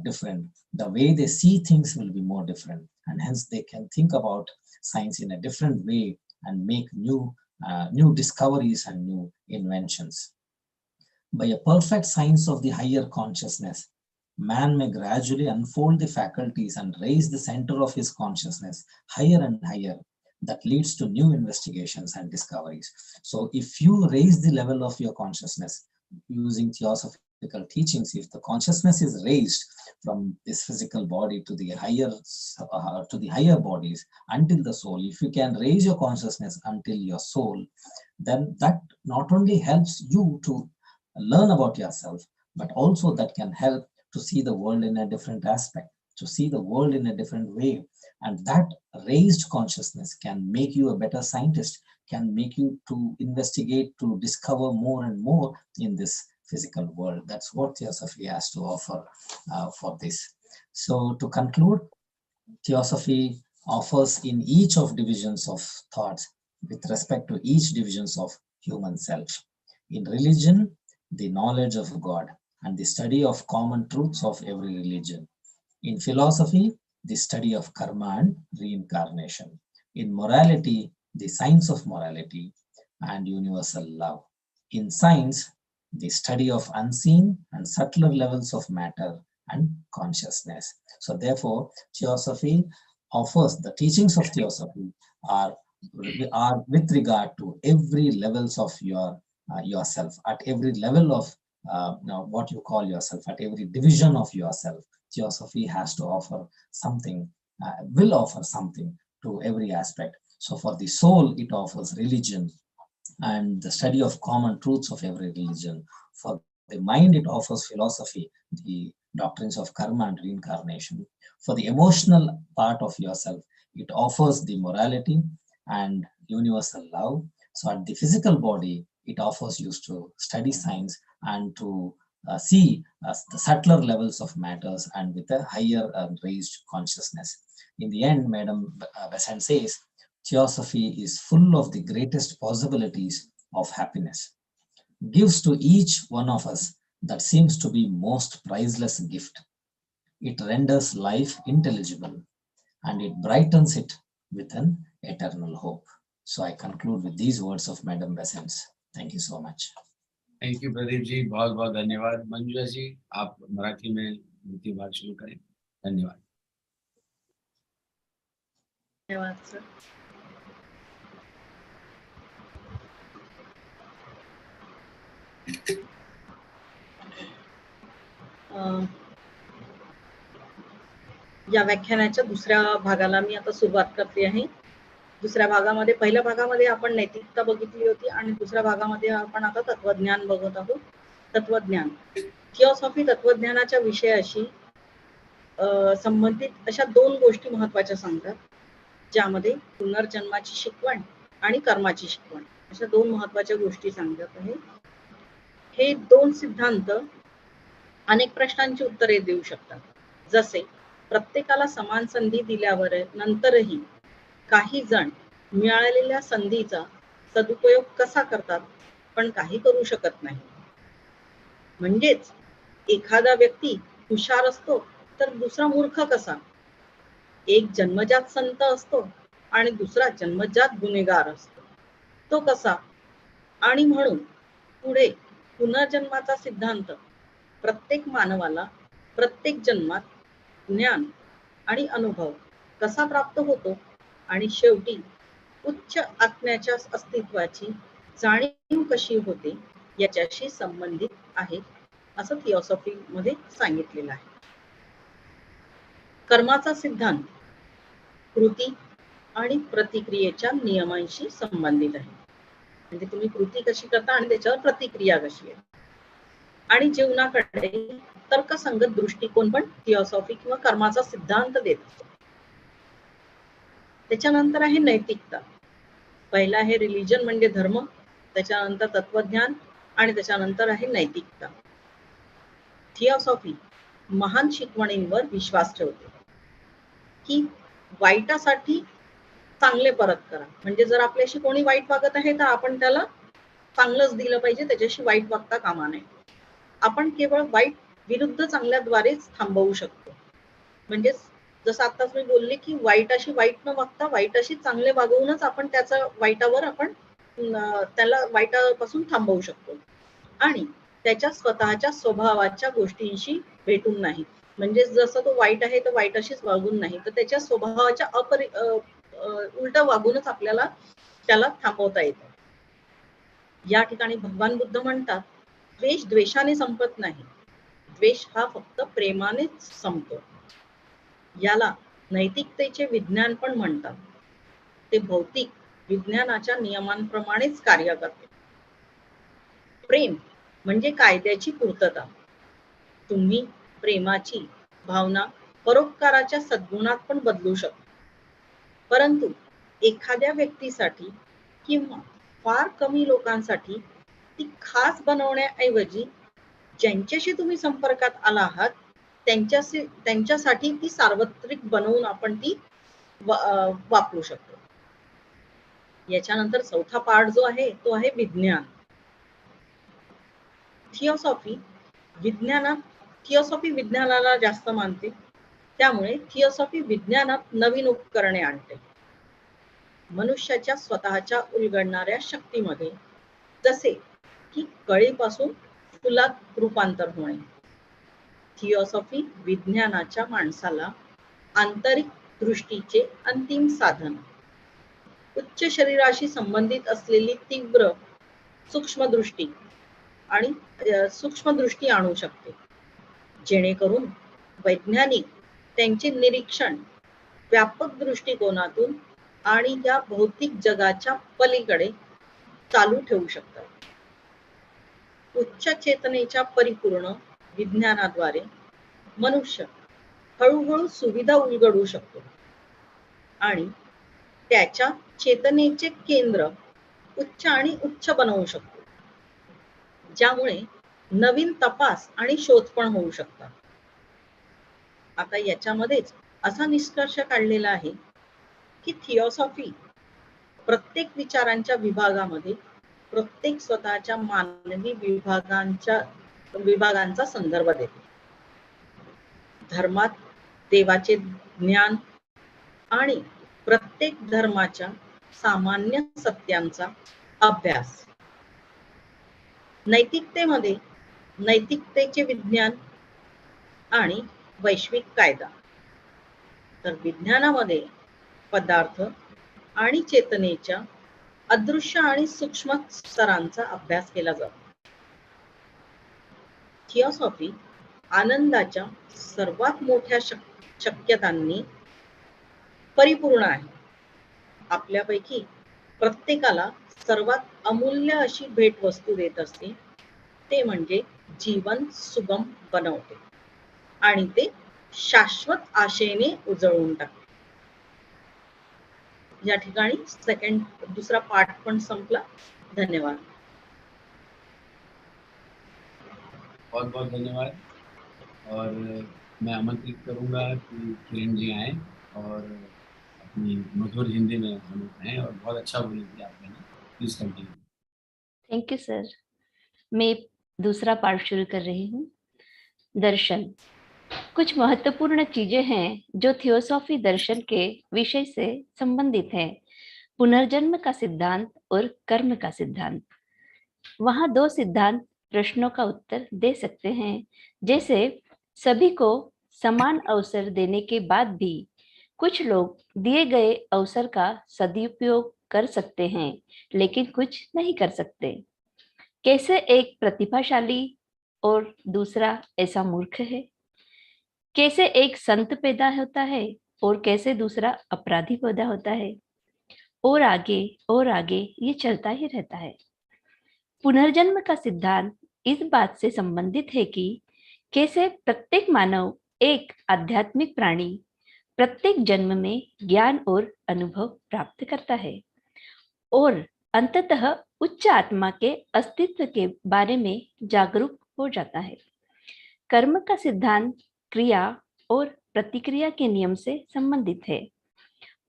different. The way they see things will be more different. And hence, they can think about science in a different way and make new discoveries and new inventions. By a perfect science of the higher consciousness, man may gradually unfold the faculties and raise the center of his consciousness higher and higher. That leads to new investigations and discoveries. So if you raise the level of your consciousness using theosophical teachings, if the consciousness is raised from this physical body to the higher bodies until the soul, if you can raise your consciousness until your soul, then that not only helps you to learn about yourself, but also that can help to see the world in a different aspect, to see the world in a different way. And that raised consciousness can make you a better scientist, can make you to investigate, to discover more and more in this physical world. That's what Theosophy has to offer for this. So to conclude, Theosophy offers in each of divisions of thoughts with respect to each divisions of human self. In religion, the knowledge of God and the study of common truths of every religion. In philosophy, the study of karma and reincarnation. In morality, the science of morality and universal love. In science, the study of unseen and subtler levels of matter and consciousness. So therefore, Theosophy offers, the teachings of Theosophy are with regard to every levels of yourself, at every level of what you call yourself, at every division of yourself. Theosophy has to offer something, will offer something to every aspect. So for the soul, it offers religion and the study of common truths of every religion. For the mind, it offers philosophy, the doctrines of karma and reincarnation. For the emotional part of yourself, it offers the morality and universal love. So at the physical body, it offers you to study science and to see the subtler levels of matters and with a higher raised consciousness. In the end, Madam Besant says, Theosophy is full of the greatest possibilities of happiness, gives to each one of us that seems to be most priceless gift. It renders life intelligible and it brightens it with an eternal hope. So I conclude with these words of Madam Besant. Thank you so much. Thank you Pradeep ji, बहुत बहुत धन्यवाद। मंजुषा जी, आप मराठी में द्वितीय भाग शुरू करें। धन्यवाद। धन्यवाद सर। या व्याख्यानाच्या दुसऱ्या भागाला मी आता सुरुवात करते आहे। दुसऱ्या भागामध्ये, पहिल्या भागामध्ये आपण नैतिकता बघितली होती आणि दुसऱ्या भागामध्ये आपण आता तत्वज्ञान बघत आहोत। तत्वज्ञान, थिओसॉफी तत्वज्ञानाच्या विषयाशी संबंधित अशा दोन गोष्टी महत्त्वाच्या सांगतात, ज्यामध्ये पुनर्जन्माची शिकवण आणि कर्माची शिकवण अशा दोन महत्त्वाच्या गोष्टी सांगत आहे। हे दोन सिद्धांत अनेक प्रश्नांची उत्तरे देऊ शकतात, जसे प्रत्येकाला समान संधी दिल्यावर नंतरही काही जण मिळालेल्या संधीचा सदुपयोग कसा करतात, पण काही करू शकत नाही। म्हणजेच एखादा व्यक्ती हुशार असतो तर दुसरा मूर्ख कसा, एक जन्मजात संत असतो आणि दुसरा जन्मजात गुन्हेगार असतो, तो कसा। आणि म्हणून पुढे पुनर्जन्माचा सिद्धांत प्रत्येक मानवाला प्रत्येक जन्मात ज्ञान आणि अनुभव कसा प्राप्त होतो आणि शेवटी उच्च आत्म्याच्या अस्तित्वाची जाणीव कशी होते याच्याशी संबंधित आहे, असं थिओसॉफी मध्ये सांगितलेलं आहे। कर्माचा सिद्धांत कृती आणि प्रतिक्रियेच्या नियमांशी संबंधित आहे, म्हणजे तुम्ही कृती कशी करता आणि त्याच्यावर प्रतिक्रिया कशी आहे। आणि जीवनाकडे तर्कसंगत दृष्टिकोन पण थिओसॉफी किंवा कर्माचा सिद्धांत देतो। त्याच्यानंतर आहे नैतिकता। पहिला आहे रिलिजन म्हणजे धर्म, त्याच्यानंतर तत्वज्ञान आणि त्याच्यानंतर आहे नैतिकता। थिओसॉफी महान शिकवणींवर विश्वास ठेवते की वाईटासाठी चांगले परत करा, म्हणजे जर आपल्याशी कोणी वाईट वागत आहे तर आपण त्याला चांगलंच दिलं पाहिजे, त्याच्याशी वाईट वागता कामा नये। आपण केवळ वाईट विरुद्ध चांगल्याद्वारेच थांबवू शकतो। म्हणजे जसं आताच मी बोलले की वाईटाशी वाईट न वागता वाईटाशी चांगले वागवूनच आपण त्याचा वाईटावर आपण त्याला वाईटापासून थांबवू शकतो आणि त्याच्या स्वतःच्या स्वभावाच्या गोष्टींशी भेटून नाही। म्हणजे जसं तो वाईट आहे तर वाईटाशीच वागून नाही, तर त्याच्या स्वभावाच्या उलट वागूनच आपल्याला त्याला थांबवता येतं। या ठिकाणी भगवान बुद्ध म्हणतात, द्वेष द्वेषाने संपत नाही, द्वेष हा फक्त प्रेमानेच संपतो। याला नैतिकतेचे विज्ञान पण म्हणतात। ते भौतिक विज्ञानाच्या नियमांप्रमाणेच कार्य करते। प्रेम म्हणजे कायद्याची पूर्तता। तुम्ही प्रेमाची भावना परोपकाराच्या सद्गुणात पण बदलू शकता, परंतु एखाद्या व्यक्तीसाठी किंवा फार कमी लोकांसाठी ती खास बनवण्याऐवजी ज्यांच्याशी तुम्ही संपर्कात आला आहात त्यांच्यासाठी ती सार्वत्रिक बनवून आपण ती वापरू शकतो. याच्यानंतर चौथा पार्ट जो आहे तो आहे विज्ञान. थिओसॉफी विज्ञानाला जास्त मानते, त्यामुळे थिओसॉफी विज्ञानात नवीन उपकरणे आणते. मनुष्याच्या स्वतःच्या उलगडणाऱ्या शक्तीमध्ये, जसे की कळीपासून फुलात रूपांतर होणे. थिओसॉफी विज्ञानाच्या माणसाला आंतरिक दृष्टीचे अंतिम साधन, उच्च शरीराशी संबंधित असलेली तीव्र सूक्ष्मदृष्टी आणू शकते, जेणेकरून वैज्ञानिक त्यांचे निरीक्षण व्यापक दृष्टिकोनातून आणि या भौतिक जगाच्या पलीकडे चालू ठेवू शकतात. उच्च चेतनेच्या परिपूर्ण विज्ञानाद्वारे मनुष्य हळूहळू सुविधा उलगडू शकतो आणि त्याच्या चेतनेचे केंद्र उच्च आणि उच्च बनवू शकतो, ज्यामुळे नवीन तपास आणि शोध पण होऊ शकतात. आता याच्यामध्येच असा निष्कर्ष काढलेला आहे की थिओसॉफी प्रत्येक विचारांच्या विभागामध्ये प्रत्येक स्वतःच्या मानवी विभागांचा संदर्भ देते. धर्मात देवाचे ज्ञान आणि प्रत्येक धर्माच्या सामान्य सत्यांचा अभ्यास. नैतिकतेमध्ये नैतिकतेचे विज्ञान आणि वैश्विक कायदा. तर विज्ञानामध्ये पदार्थ आणि चेतनेच्या अदृश्य आणि सूक्ष्म स्तरांचा अभ्यास केला जातो. थिओसॉफी आनंदाच्या सर्वात मोठ्या शक्यतांनी परिपूर्ण आहे. आपल्यापैकी प्रत्येकाला सर्वात अमूल्य अशी भेटवस्तू देत असते, ते म्हणजे जीवन सुगम बनवते आणि ते शाश्वत आशेने उजळून टाकते. या ठिकाणी दुसरा पार्ट पण संपला. धन्यवाद. बहुत बहुत धन्यवाद. और मैं आमंत्रित करूंगा कि किरण जी आए और अपनी मधुर हिंदी में हमें कहें, और बहुत अच्छा बोली थी आपने. Please continue. Thank you sir. मैं दूसरा पार्ट शुरू कर रही हूँ. दर्शन. कुछ महत्वपूर्ण चीजें हैं जो थियोसॉफी दर्शन के विषय से संबंधित हैं. पुनर्जन्म का सिद्धांत और कर्म का सिद्धांत. वहाँ दो सिद्धांत प्रश्नों का उत्तर दे सकते हैं, जैसे सभी को समान अवसर देने के बाद भी कुछ लोग दिए गए अवसर का सदुपयोग कर सकते हैं लेकिन कुछ नहीं कर सकते. कैसे एक प्रतिभाशाली और दूसरा ऐसा मूर्ख है. कैसे एक संत पैदा होता है और कैसे दूसरा अपराधी पैदा होता है. और आगे ये चलता ही रहता है. पुनर्जन्म का सिद्धांत इस बात से संबंधित है कि कैसे प्रत्येक मानव एक आध्यात्मिक प्राणी प्रत्येक जन्म में ज्ञान और अनुभव प्राप्त करता है और अंततः उच्च आत्मा के अस्तित्व के बारे में जागरूक हो जाता है. कर्म का सिद्धांत क्रिया और प्रतिक्रिया के नियम से संबंधित है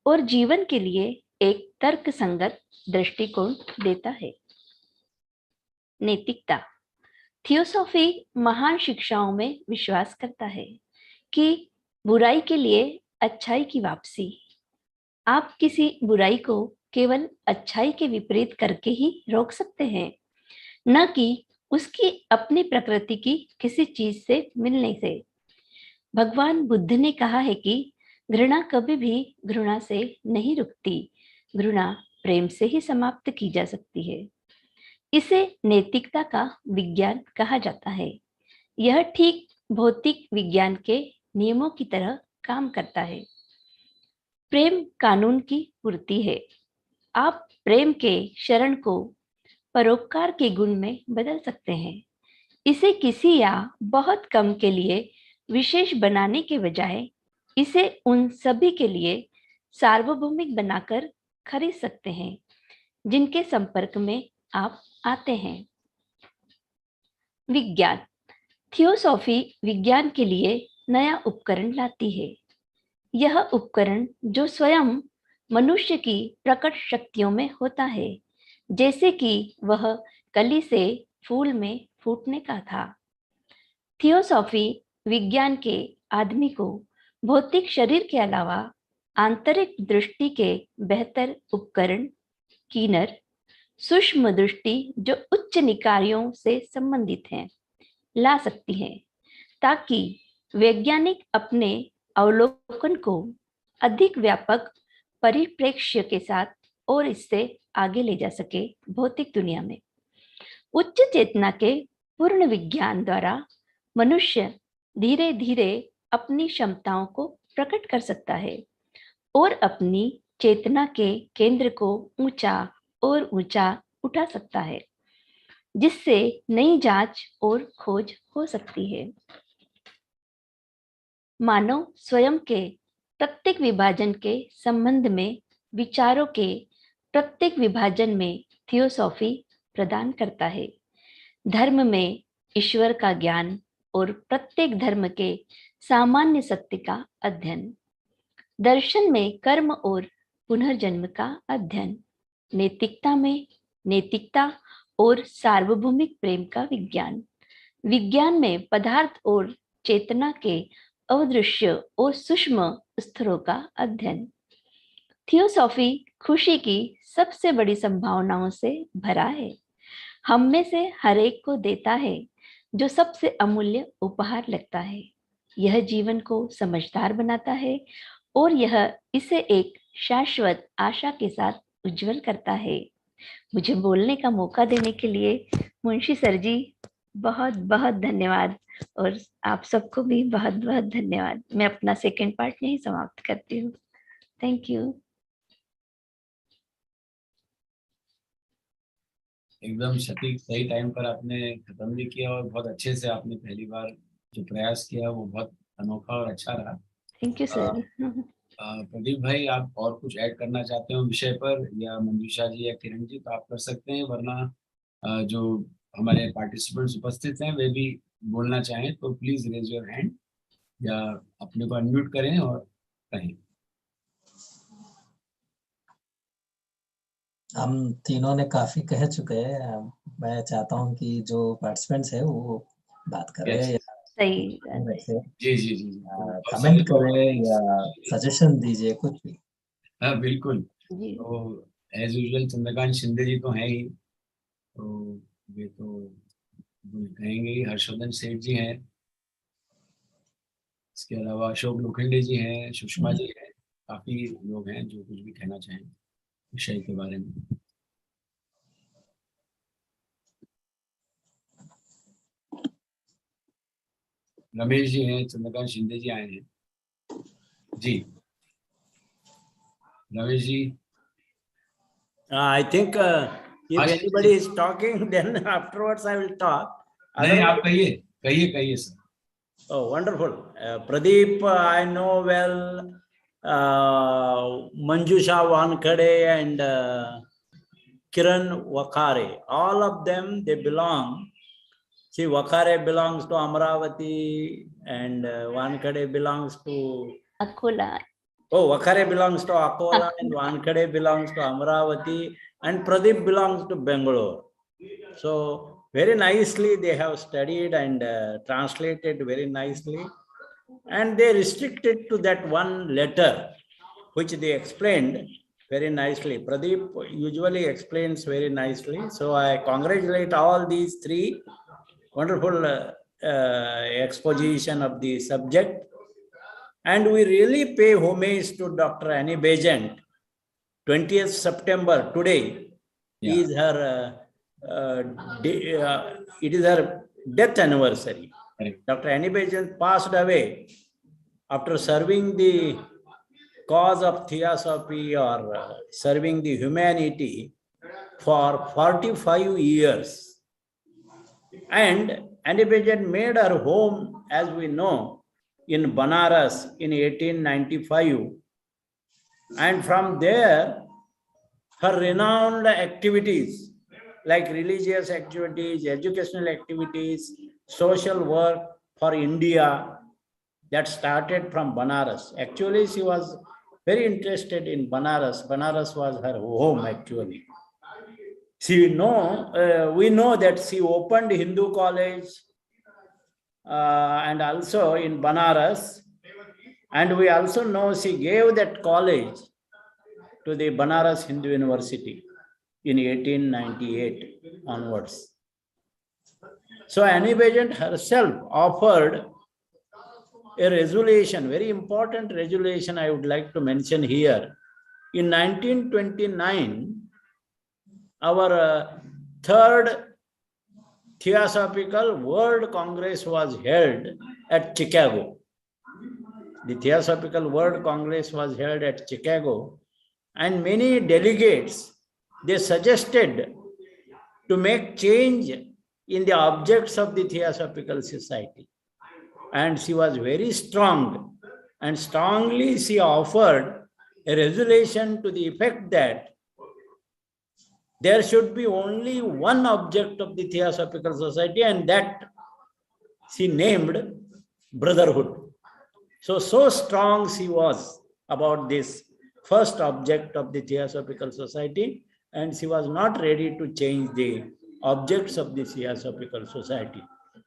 और जीवन के लिए एक तर्कसंगत दृष्टिकोण देता है. नैतिकता. थियोसॉफी महान शिक्षाओं में विश्वास करता है कि बुराई के लिए अच्छाई की वापसी. आप किसी बुराई को केवल अच्छाई के विपरीत करके ही रोक सकते हैं, न कि उसकी अपनी प्रकृति की किसी चीज से मिलने से. भगवान बुद्ध ने कहा है कि घृणा कभी भी घृणा से नहीं रुकती, घृणा प्रेम से ही समाप्त की जा सकती है. इसे नैतिकता का विज्ञान कहा जाता है. यह ठीक भौतिक विज्ञान के नियमों की तरह काम करता है. प्रेम कानून की पूर्ति है. आप प्रेम के शरण को परोपकार के गुण में बदल सकते हैं. इसे किसी या बहुत कम के लिए विशेष बनाने के बजाय इसे उन सभी के लिए सार्वभौमिक बनाकर खरीद सकते हैं. जिनके संपर्क में आप आते हैं। विज्ञान। थियोसॉफी विज्ञान के लिए नया उपकरण लाती है। यह उपकरण जो स्वयं मनुष्य की प्रकट शक्तियों में होता है, जैसे कि वह कली से फूल में फूटने का था। थियोसॉफी विज्ञान के आदमी को भौतिक शरीर के अलावा आंतरिक दृष्टि के बेहतर उपकरण, कीनर, सूक्ष्म दृष्टि जो उच्च निकायों से संबंधित हैं, ला सकती है, ताकि वैज्ञानिक अपने अवलोकन को अधिक व्यापक परिप्रेक्ष्य के साथ और इससे आगे ले जा सके भौतिक दुनिया में। उच्च चेतना के पूर्ण विज्ञान द्वारा मनुष्य धीरे धीरे अपनी क्षमताओं को प्रकट कर सकता है और अपनी चेतना के केंद्र को ऊंचा और ऊंचा उठा सकता है, जिससे नई जांच और खोज हो सकती है। मानव स्वयं के प्रत्येक विभाजन के संबंध में विचारों के प्रत्येक विभाजन में थियोसॉफी प्रदान करता है। धर्म में ईश्वर का ज्ञान और प्रत्येक धर्म के सामान्य सत्य का अध्ययन, दर्शन में कर्म और पुनर्जन्म का अध्ययन, नैतिकता में नैतिकता और सार्वभौमिक प्रेम का विज्ञान, विज्ञान में पदार्थ और चेतना के अदृश्य और सूक्ष्म स्तरों का अध्ययन। थियोसॉफी खुशी की सबसे बड़ी संभावनाओं से भरा है। हम में से हर एक को देता है जो सबसे अमूल्य उपहार लगता है। यह जीवन को समझदार बनाता है और यह इसे एक शाश्वत आशा के साथ उज्जवल करता है। मुझे बोलने का मौका देने के लिए मुंशी सर जी बहुत बहुत धन्यवाद, और आप सबको भी बहुत बहुत धन्यवाद। मैं अपना सेकंड पार्ट यहीं समाप्त करती हूँ। Thank you. एकदम सटीक सही टाइम पर आपने खत्म भी किया और बहुत अच्छे से आपने पहली बार जो प्रयास किया वो बहुत अनोखा और अच्छा रहा। Thank you sir. प्रदीप भाई, आप और कुछ ऐड करना चाहते हो विषय पर, या मंजूषा जी या किरण जी, तो आप कर सकते हैं, वरना जो हमारे पार्टिसिपेंट्स उपस्थित हैं वे भी बोलना चाहें तो प्लीज रेज योर हैंड या अपने को अनम्यूट करें और कहें। हम तीनों ने काफी कह चुके हैं। मैं चाहता हूं कि जो पार्टिसिपेंट्स है वो बात करें या सही जी जी जी कमेंट करें या सजेशन दीजिए, कुछ भी। हाँ बिल्कुल। जी। तो एज यूजुअल चंद्रकांत शिंदे जी तो हैं ही, तो वे तो कहेंगे ही। हर्षवर्धन सेठ जी हैं, इसके अलावा अशोक लोखंडे जी हैं, सुषमा जी हैं, काफी लोग हैं जो कुछ भी कहना चाहें विषय के बारे में। रमेश जी हैं, चंद्रकांत शिंदे जी आए हैं जी। Ramesh ji. I think if anybody is talking, then afterwards I will talk. नहीं, आप कहिए कहिए कहिए sir. Oh, wonderful. Pradeep, I know well. Manjusha Wankade and Kiran Vakare. All of them, they belong. See, Vakare belongs to Amravati and Wankade belongs to Akola. Oh, Vakare belongs to Akola and Wankade belongs to Amravati and Pradeep belongs to Bangalore. So very nicely they have studied and translated very nicely, and they restricted to that one letter which they explained very nicely. Pradeep usually explains very nicely. So I congratulate all these three wonderful exposition of the subject. And we really pay homage to Dr. Annie Besant. 20th September today is her it is her death anniversary. Dr. Annie Besant passed away after serving the cause of Theosophy or serving the humanity for 45 years. And Annie Besant made her home, as we know, in Banaras in 1895, and from there her renowned activities like religious activities, educational activities, social work for India that started from Banaras. Actually, she was very interested in Banaras. Banaras was her home actually. We know that she opened Hindu college and also in Banaras. And we also know she gave that college to the Banaras Hindu University in 1898 onwards. So Annie Besant herself offered a resolution, very important resolution I would like to mention here. In 1929, our third Theosophical World Congress was held at Chicago. The Theosophical World Congress was held at Chicago, and many delegates, they suggested to make change in the objects of the Theosophical Society. And she was very strong, and strongly she offered a resolution to the effect that there should be only one object of the Theosophical Society, and that she named brotherhood. So strong she was about this first object of the Theosophical Society, and she was not ready to change the objects of the Theosophical Society.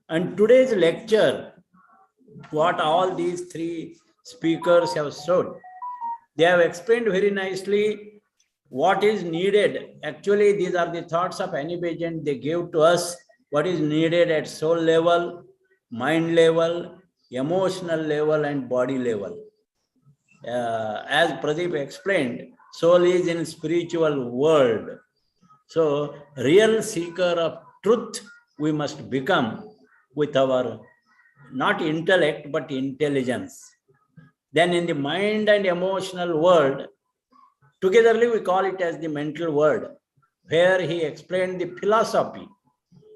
And today's lecture, what all these three speakers have showed, they have explained very nicely what is needed. Actually, these are the thoughts of Annie Besant. They gave to us what is needed at soul level, mind level, emotional level, and body level. As Pradeep explained, soul is in spiritual world. So, real seeker of truth we must become with our not intellect but intelligence. Then in the mind and emotional world, togetherly we call it as the mental world, where he explained the philosophy,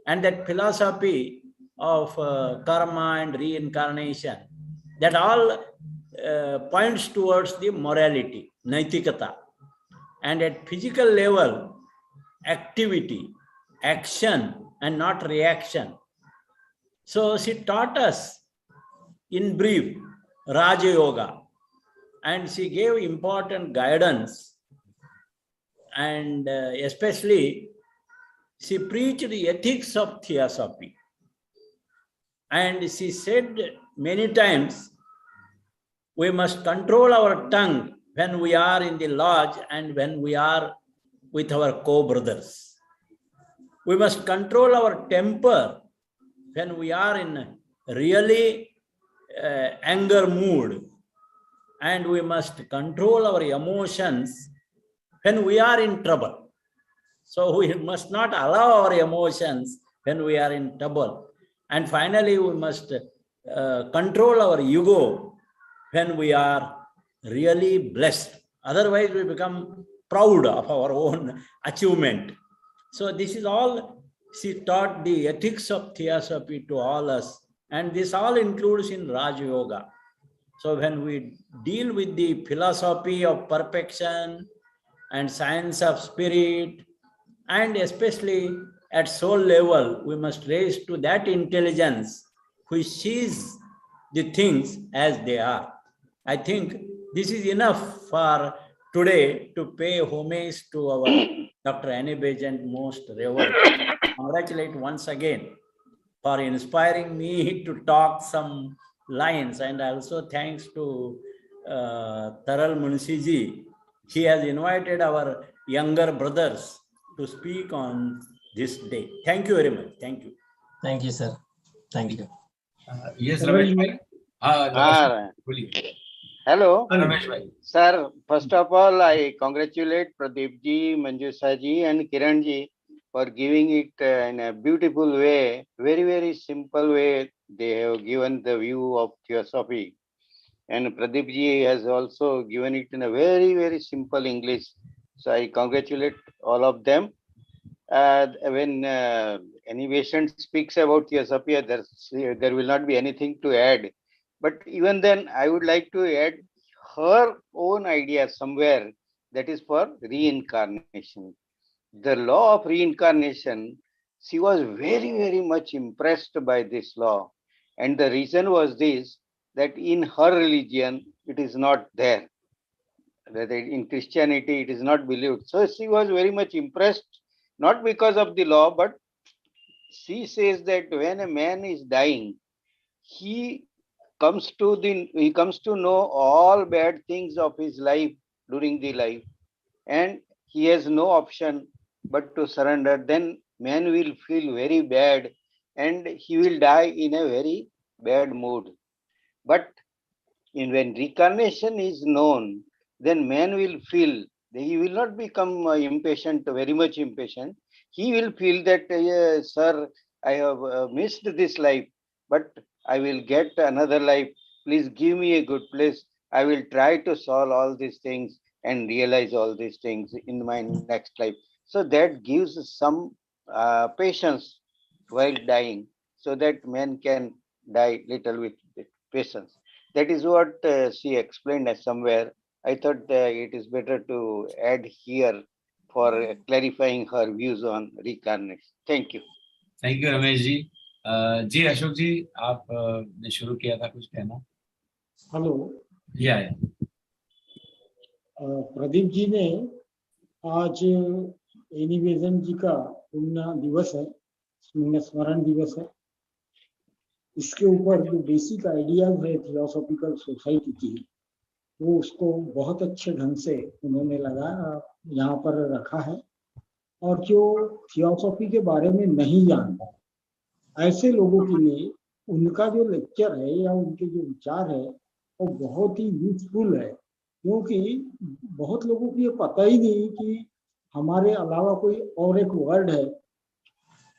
and that philosophy of karma and reincarnation, that all points towards the morality, naitikata. And at physical level, activity, action, and not reaction. So she taught us in brief Raja Yoga, and she gave important guidance, and especially she preached the ethics of Theosophy. And she said many times, we must control our tongue when we are in the lodge and when we are with our co-brothers. We must control our temper when we are in really anger mood, and we must control our emotions when we are in trouble. So we must not allow our emotions when we are in trouble. And finally, we must control our ego when we are really blessed. Otherwise, we become proud of our own achievement. So this is all, she taught the ethics of Theosophy to all us. And this all includes in Raja Yoga. So when we deal with the philosophy of perfection and science of spirit, and especially at soul level, we must raise to that intelligence which sees the things as they are. I think this is enough for today to pay homage to our Dr. Annie Besant, most revered. Congratulate once again for inspiring me to talk some lines, and also thanks to TARAL Munshi ji. He has invited our younger brothers to speak on this day. Thank you very much. Thank you. Thank you, sir. Thank you. Yes, Ramesh bhai. Hello, Ramesh bhai. sir. First of all, I congratulate Pradeep ji, Manjusha ji, and Kiran ji for giving it in a beautiful way, very, very simple way. They have given the view of Theosophy. And Pradeep ji has also given it in a very, very simple English. So I congratulate all of them. When any patient speaks about Theosophy, there will not be anything to add. But even then, I would like to add her own idea somewhere that is for reincarnation. The law of reincarnation, she was very, very much impressed by this law. And the reason was this, that in her religion, it is not there. That in Christianity, it is not believed. So she was very much impressed, not because of the law, but she says that when a man is dying, he comes to know all bad things of his life during the life, and he has no option but to surrender. Then man will feel very bad and he will die in a very bad mood. But when reincarnation is known, then man will feel, he will not become impatient, very much impatient. He will feel that, sir, I have missed this life, but I will get another life. Please give me a good place. I will try to solve all these things and realize all these things in my next life. So that gives some patience while dying, so that man can die little with patience. That is what she explained somewhere. I thought it is better to add here for clarifying her views on reincarnation. Thank you. Thank you Ramesh ji. जी अशोक जी, आप ने शुरू किया था कुछ कहना। Hello या प्रदीप जी ने आज एनी बेसेंट जी का पुण्य दिवस है, पुण्य स्मरण दिवस है। इसके ऊपर जो बेसिक आइडियाज है थियोसॉफिकल सोसाइटी की, वो उसको बहुत अच्छे ढंग से उन्होंने यहाँ पर रखा है। और जो थियोसॉफी के बारे में नहीं जानता, ऐसे लोगों के लिए उनका जो लेक्चर है या उनके जो विचार है वो बहुत ही यूजफुल है, क्योंकि बहुत लोगों को ये पता ही नहीं कि हमारे अलावा कोई और एक वर्ल्ड है,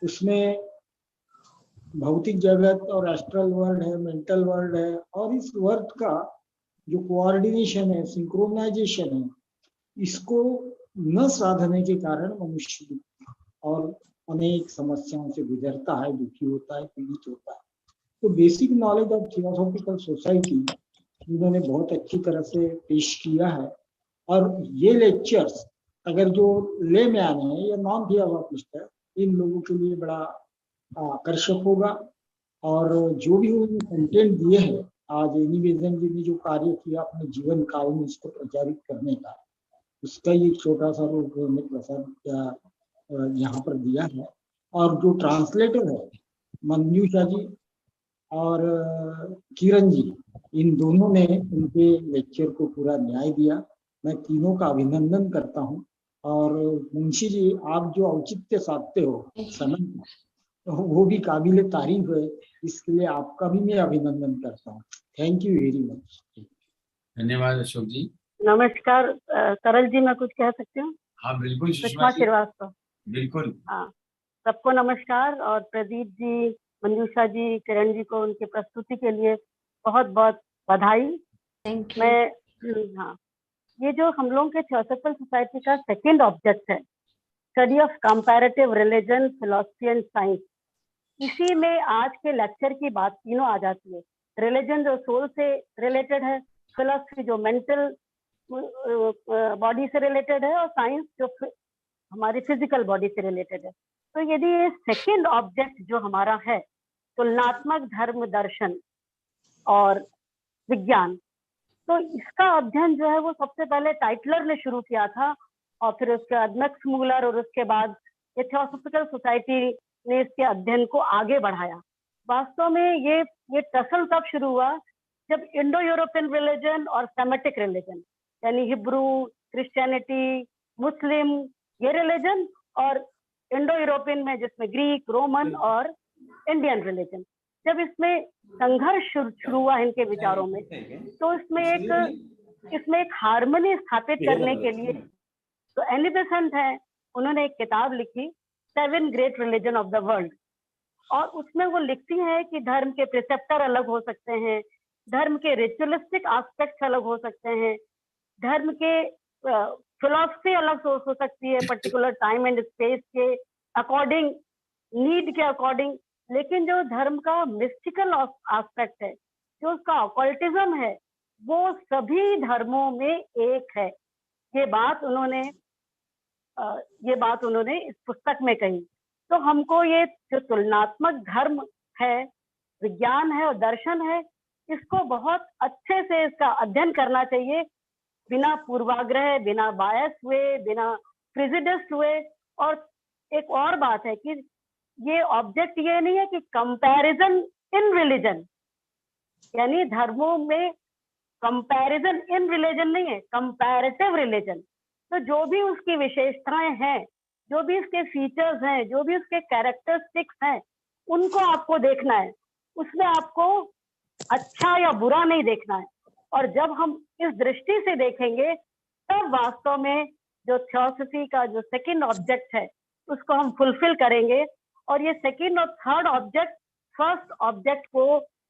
उसमें भौतिक जगत और एस्ट्रल वर्ल्ड है, मेंटल वर्ल्ड है, और इस वर्ल्ड का जो कोऑर्डिनेशन है, सिंक्रोनाइजेशन है, इसको न साधने के कारण मनुष्य और अनेक समस्याओं से गुजरता है, दुखी होता है, पीड़ित होता है। तो basic knowledge of theosophical society उन्होंने बहुत अच्छी तरह से पेश किया है। और ये लेक्चर्स अगर जो ले में आने हैं या नॉन थियोसॉफिस्ट है, इन लोगों के लिए बड़ा आकर्षक होगा। और जो भी उन्होंने कंटेंट दिए हैं, आज एनी बेसेंट जी ने जो कार्य किया अपने जीवन काल में इसको प्रचारित करने का, उसका एक छोटा सा रूप उन्होंने प्रसाद यहाँ पर दिया है। और जो ट्रांसलेटर है मंजूषा जी और किरण जी, इन दोनों ने उनके लेक्चर को पूरा न्याय दिया। मैं तीनों का अभिनंदन करता हूँ। और मुंशी जी, आप जो औचित्य साधते हो समय, तो वो भी काबिल तारीफ है, इसके लिए आपका भी मैं अभिनंदन करता हूँ। Thank you very much. धन्यवाद अशोक जी। नमस्कार तरल जी, मैं कुछ कह सकती हूँ? हाँ बिल्कुल सुषमा श्रीवास्तव। बिल्कुल। हाँ, सबको नमस्कार। और प्रदीप जी, मंजूषा जी, किरण जी को उनकी प्रस्तुति के लिए बहुत बहुत बधाई। मैं हाँ, ये जो हम लोगों के थियोसॉफिकल सोसाइटी का सेकंड ऑब्जेक्ट है, study of comparative religion, philosophy and science, इसी में आज के लेक्चर की बात तीनों आ जाती है। रिलीजन जो सोल से रिलेटेड है, फिलॉसफी जो मेंटल बॉडी से रिलेटेड है, और साइंस जो हमारी फिजिकल बॉडी से रिलेटेड है। तो यदि ये सेकंड ऑब्जेक्ट जो हमारा है, तुलनात्मक धर्म दर्शन और विज्ञान, तो इसका अध्ययन जो है वो सबसे पहले टाइटलर ने शुरू किया था, और फिर उसके बाद मैक्स मूलर, और उसके बाद ये थियोसॉफिकल सोसाइटी ने इसके अध्ययन को आगे बढ़ाया। वास्तव में ये टसल तब शुरू हुआ जब इंडो यूरोपियन रिलीजन और सेमेटिक रिलीजन, यानी हिब्रू, क्रिश्चियनिटी, मुस्लिम, ये रिलीजन, और इंडो यूरोपियन में जिसमें ग्रीक, रोमन और इंडियन रिलीजन, जब इसमें संघर्ष शुरू हुआ इनके विचारों में, तो इसमें एक हार्मनी स्थापित करने के लिए तो एनी बेसेंट है, उन्होंने एक किताब लिखी, 7 great religion of the world. और उसमें वो लिखती हैं कि धर्म के प्रिसेप्टर अलग हो सकते हैं, धर्म के रिचुअलिस्टिक एस्पेक्ट्स अलग हो सकते हैं, धर्म के फिलॉसफी अलग हो सकती है पर्टिकुलर टाइम एंड स्पेस के अकॉर्डिंग, नीड के अकॉर्डिंग, लेकिन जो धर्म का मिस्टिकल एस्पेक्ट है, जो उसका ऑकल्टिज्म है, वो सभी धर्मों में एक है। ये बात उन्होंने इस पुस्तक में कही। तो हमको ये जो तुलनात्मक धर्म है, विज्ञान है और दर्शन है, इसको बहुत अच्छे से इसका अध्ययन करना चाहिए, बिना पूर्वाग्रह, बिना बायस हुए, बिना प्रेजुडिस हुए। और एक और बात है कि ये ऑब्जेक्ट ये नहीं है कि कंपैरिजन इन रिलीजन, यानी धर्मों में कंपैरिजन इन रिलीजन नहीं है, कंपैरेटिव रिलीजन। तो जो भी उसकी विशेषताएं हैं, जो भी उसके फीचर्स हैं, जो भी उसके कैरेक्टरिस्टिक्स हैं, उनको आपको देखना है। उसमें आपको अच्छा या बुरा नहीं देखना है। और जब हम इस दृष्टि से देखेंगे तब वास्तव में जो थियोसॉफी का जो सेकंड ऑब्जेक्ट है उसको हम फुलफिल करेंगे। और ये सेकंड और थर्ड ऑब्जेक्ट फर्स्ट ऑब्जेक्ट को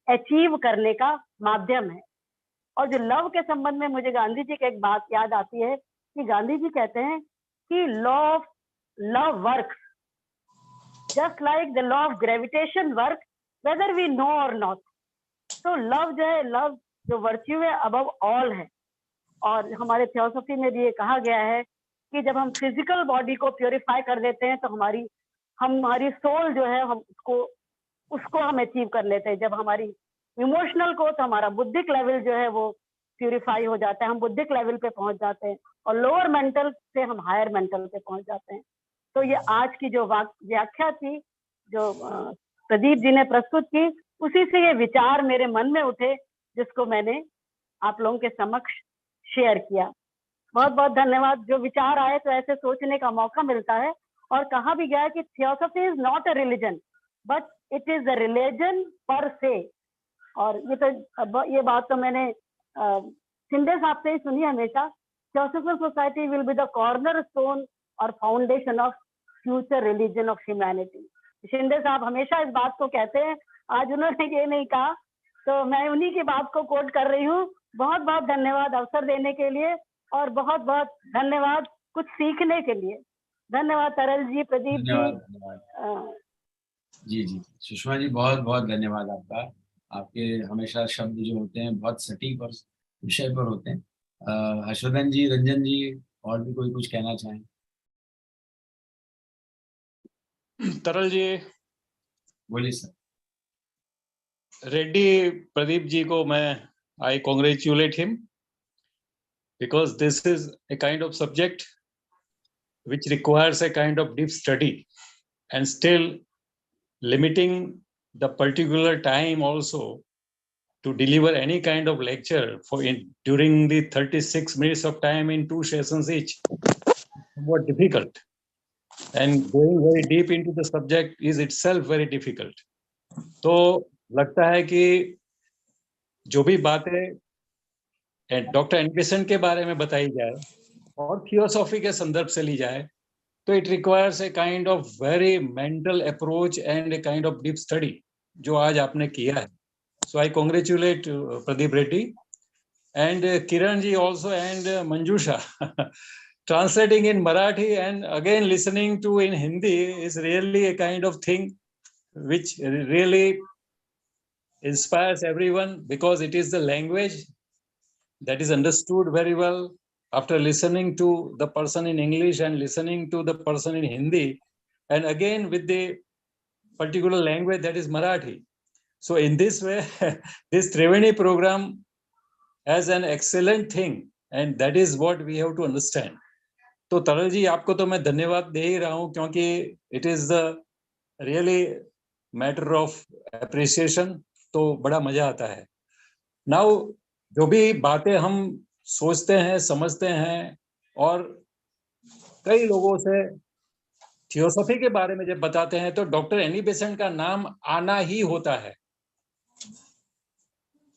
अचीव करने का माध्यम है। और जो लव के संबंध में मुझे गांधी जी की एक बात याद आती है कि गांधी जी कहते हैं कि law of love works just like the law of gravitation work whether we know or not. तो लव जो है, लव जो वर्च्यू है अबव ऑल है। और हमारे थियोसॉफी में भी ये कहा गया है कि जब हम फिजिकल बॉडी को प्योरीफाई कर देते हैं तो हमारी सोल जो है हम उसको हम अचीव कर लेते हैं। जब हमारी इमोशनल को, तो हमारा बुद्धिक लेवल जो है वो प्यूरिफाई हो जाता है, हम बुद्धिक लेवल पे पहुंच जाते हैं और लोअर मेंटल से हम हायर मेंटल पे पहुंच जाते हैं। तो ये आज की जो व्याख्या थी जो प्रदीप जी ने प्रस्तुत की, उसी से ये विचार मेरे मन में उठे जिसको मैंने आप लोगों के समक्ष शेयर किया। बहुत बहुत धन्यवाद। जो विचार आए तो ऐसे सोचने का मौका मिलता है। और कहा भी गया है कि theosophy is not a religion but it is a religion पर से। और ये बात तो मैंने शिंदे साहब से ही सुनी हमेशा। Theosophical society will be the corner stone और foundation of future religion of humanity. Shinde साहब हमेशा इस बात को कहते हैं, आज उन्होंने ये नहीं कहा तो मैं उन्हीं की बात को कोट कर रही हूँ। बहुत बहुत धन्यवाद अवसर देने के लिए और बहुत बहुत धन्यवाद कुछ सीखने के लिए। धन्यवाद तरल जी, प्रदीप जी। जी सुषमा जी, बहुत बहुत धन्यवाद आपका। आपके हमेशा शब्द जो होते हैं बहुत सटीक और विषय पर होते हैं। हर्षवर्धन जी, रंजन जी, और भी कोई कुछ कहना चाहें? तरल जी बोलिए सर। रेड्डी प्रदीप जी को I congratulate him because this is a kind of subject which requires a kind of deep study, and still limiting the particular time also to deliver any kind of lecture during the 36 minutes of time in 2 sessions each, somewhat difficult, and going very deep into the subject is itself very difficult. तो लगता है कि जो भी बातें doctor Anderson के बारे में बताई जाए और थियोसॉफी के संदर्भ से ली जाए तो it requires a kind of very mental approach and a kind of deep study जो आज आपने किया है. So I congratulate Pradeep Reddy and Kiran ji also and Manjusha translating in Marathi and again listening to in Hindi is really a kind of thing which really inspires everyone, because it is the language that is understood very well after listening to the person in English and listening to the person in Hindi, and again with the particular language that is Marathi. So in this way this Triveni program as an excellent thing, and that is what we have to understand. तो तरल जी आपको तो मैं धन्यवाद दे ही रहा हूँ क्योंकि it is the really matter of appreciation, तो बड़ा मजा आता है. Now जो भी बातें हम सोचते हैं समझते हैं और कई लोगों से थियोसॉफी के बारे में जब बताते हैं तो डॉक्टर एनी बेसेंट का नाम आना ही होता है.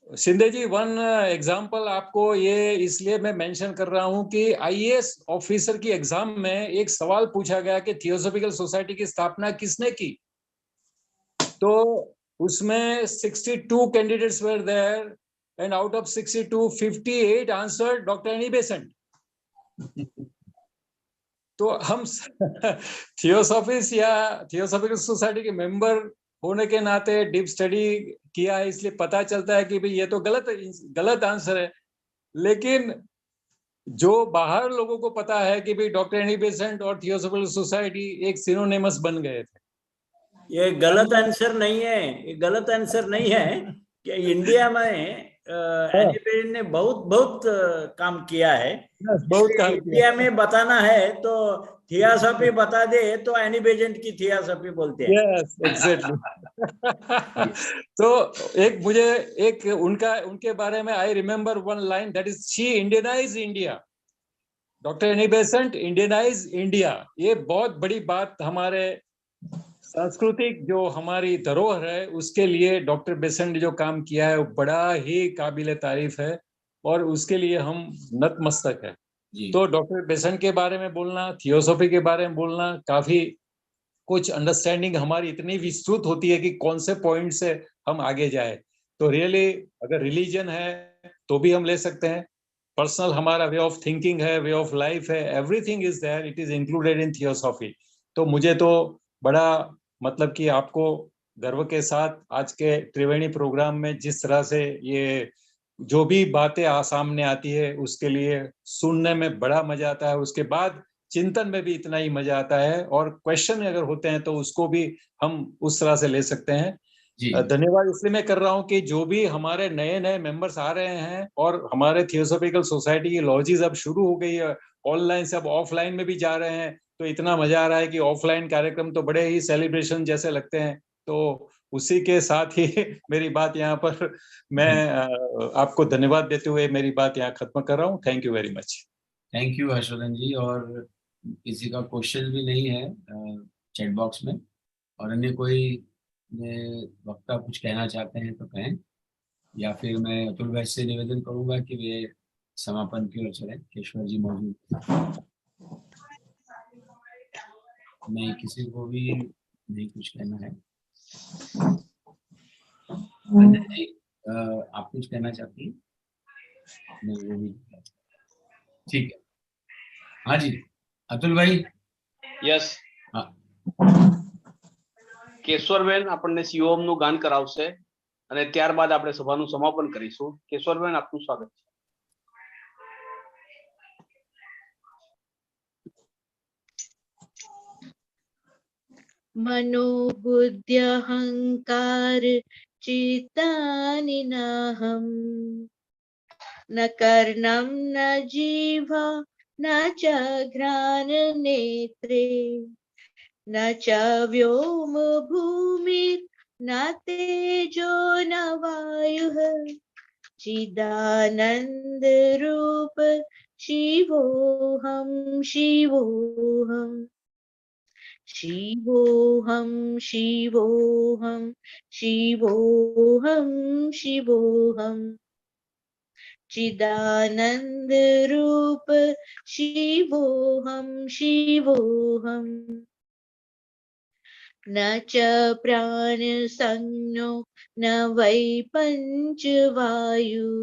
शिंदे जी, वन एग्जाम्पल आपको ये इसलिए मैं मेंशन कर रहा हूं कि आईएएस ऑफिसर की एग्जाम में एक सवाल पूछा गया कि थियोसॉफिकल सोसाइटी की स्थापना किसने की, तो उसमें 62 candidates were there and out of 62 58 answer doctor Annie Besant. तो हम थियोसॉफिस्ट या थियोसॉफिकल सोसाइटी के मेंबर होने के नाते डीप स्टडी किया है, इसलिए पता चलता है कि भाई ये तो गलत आंसर है. लेकिन जो बाहर लोगों को पता है कि भाई डॉक्टर एनी बेसेंट और थियोसॉफिकल सोसाइटी एक सिनोनिमस बन गए थे। ये गलत आंसर नहीं है, ये गलत आंसर नहीं है कि इंडिया में एनी बेसेंट ने बहुत बहुत काम किया है। बहुत काम किया। इंडिया में बताना है तो थियोसॉफी बता दे तो एनी बेसेंट की थियोसॉफी बोलते हैं। Yes exactly. तो एक मुझे एक उनके बारे में I remember one line, that is she Indianise India. Doctor Annie Besant Indianise India. ये बहुत बड़ी बात हमारे सांस्कृतिक जो हमारी धरोहर है उसके लिए डॉक्टर बेसेंट ने जो काम किया है वो बड़ा ही काबिल तारीफ है और उसके लिए हम नतमस्तक है। तो डॉक्टर बेसेंट के बारे में बोलना, थियोसॉफी के बारे में बोलना, काफी कुछ अंडरस्टैंडिंग हमारी इतनी विस्तृत होती है कि कौन से पॉइंट से हम आगे जाए। तो रियली अगर रिलीजन है तो भी हम ले सकते हैं, पर्सनल हमारा वे ऑफ थिंकिंग है, वे ऑफ लाइफ है, everything is there, it is included in theosophy. तो मुझे तो बड़ा मतलब कि आपको गर्व के साथ आज के त्रिवेणी प्रोग्राम में जिस तरह से ये जो भी बातें सामने आती है उसके लिए सुनने में बड़ा मजा आता है, उसके बाद चिंतन में भी इतना ही मजा आता है और क्वेश्चन अगर होते हैं तो उसको भी हम उस तरह से ले सकते हैं। धन्यवाद इसलिए मैं कर रहा हूं कि जो भी हमारे नए नए मेंबर्स आ रहे हैं और हमारे थियोसॉफिकल सोसाइटी की लॉजीज अब शुरू हो गई है, ऑनलाइन से अब ऑफलाइन में भी जा रहे हैं, तो इतना मजा आ रहा है कि ऑफलाइन कार्यक्रम तो बड़े ही सेलिब्रेशन जैसे लगते हैं। तो उसी के साथ ही मेरी बात यहाँ पर मैं आपको धन्यवाद देते हुए मेरी बात यहाँ खत्म कर रहा हूँ। Thank you very much. Thank you Harshvardhan ji. और किसी का क्वेश्चन भी नहीं है चैट बॉक्स में, और अन्य कोई वक्ता कुछ कहना चाहते हैं तो कहें, या फिर मैं अतुल भाई से निवेदन करूंगा कि वे समापन की ओर चले। केशवर जी मौजूद नहीं, किसी को भी नहीं कुछ कहना है। जी, आप कुछ कहना चाहती हैं? नहीं, वो भी ठीक है। हाँ जी अतुल भाई। યસ કેશવરબેન આપણને શિવોમ નું ગાન કરાવશે અને ત્યારબાદ આપણે સભાનું સમાપન કરીશું. કેશવરબેન આપનું સ્વાગત છે. मनोबुद्ध्यहंकार चित्तानि नाहम् न कर्णं न जीवा न च घ्राणनेत्रे न च व्योम भूमिर्न तेजो न वायुः चिदानंद रूप शिवोऽहं शिवोऽहम् शिवोऽहं शिवोऽहं शिवोऽहं शिवोऽहम् चिदानंद रूप शिवोऽहं शिवोऽहम् न च प्राण संज्ञो न वै पंचवायु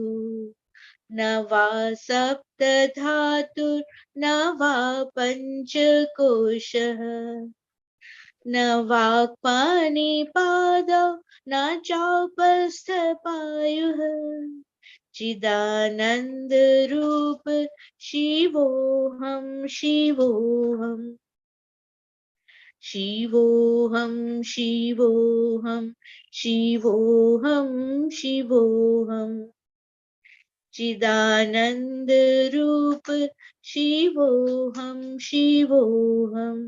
न वा सप्त धातु न वा पंचकोशः न वाक्पाणिपादौ न चापस्थपायुः चिदानंद रूप शिवोऽहं शिवोऽहम् शिवोऽहं शिवोऽहं शिवोऽहं शिवोऽहम् चिदानंद रूप शिवोऽहं शिवोऽहम्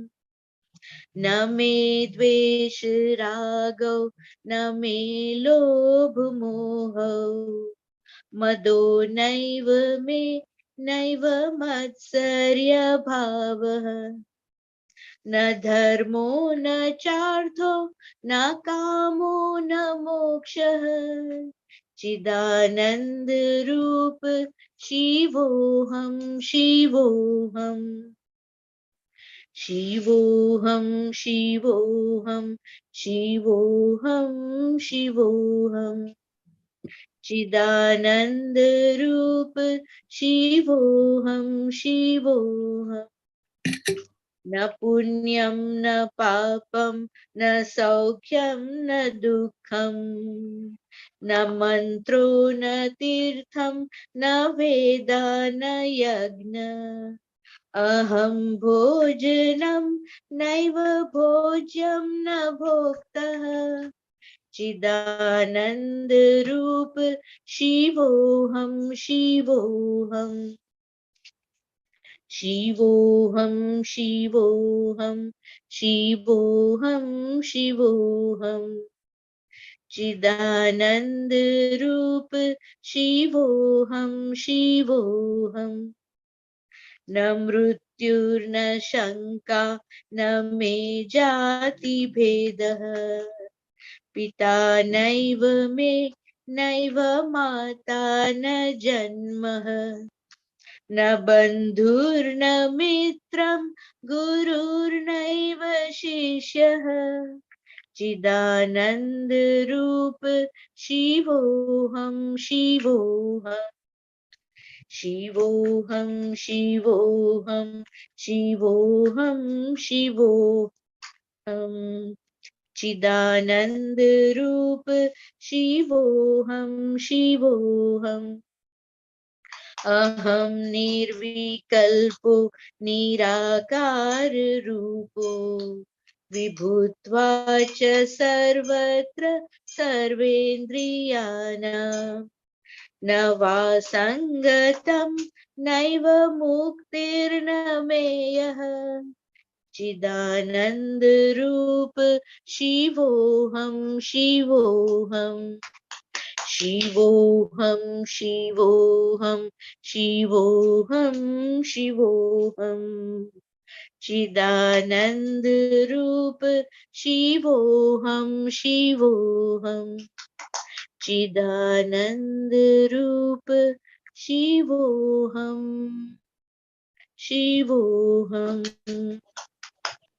न मे द्वेष रागौ न मे लोभ मोहौ मदो नैव मे नैव मत्सर्य भावः न धर्मो न चार्थो न कामो न मोक्षः चिदानंद रूप शिवोऽहं शिवोऽहम् शिवोऽहं शिवोऽहं शिवोऽहं शिवोऽहम् चिदानंद रूप शिवोऽहं शिवोऽहम् न पुण्यं न पापं न सौख्यं न दुःखम् न मन्त्रो न तीर्थं न वेदा न यज्ञ अहं भोजनं नैव भोज्यं न भोक्तः चिदानन्दरूप शिवोऽहं शिवोऽहं शिवोऽहं शिवोऽहं शिवोऽहं शिवोऽहं चिदानन्दरूप शिवोऽहं शिवोऽहं न मृत्युर्न शङ्का न मे जातिभेदः पिता नैव मे नैव माता न जन्मः न बन्धुर्न मित्रं गुरुर्नैव शिष्यः चिदानन्दरूप शिवोऽहं शिवोऽहं शिवोऽहं शिवोऽहं शिवोऽहं शिवोऽहं चिदानन्दरूप शिवोऽहं शिवोऽहम् अहं निर्विकल्पो निराकाररूपो विभुत्वा च सर्वत्र सर्वेन्द्रियाणां न वा सङ्गतं नैव मुक्तिर्न मेयः चिदानन्दरूप शिवोऽहं शिवोऽहं शिवोऽहं शिवोऽहं शिवोऽहं शिवोऽहं चिदानन्दरूप शिवोऽहं शिवोऽहं चिदानन्दरूप शिवोऽहं शिवोऽहं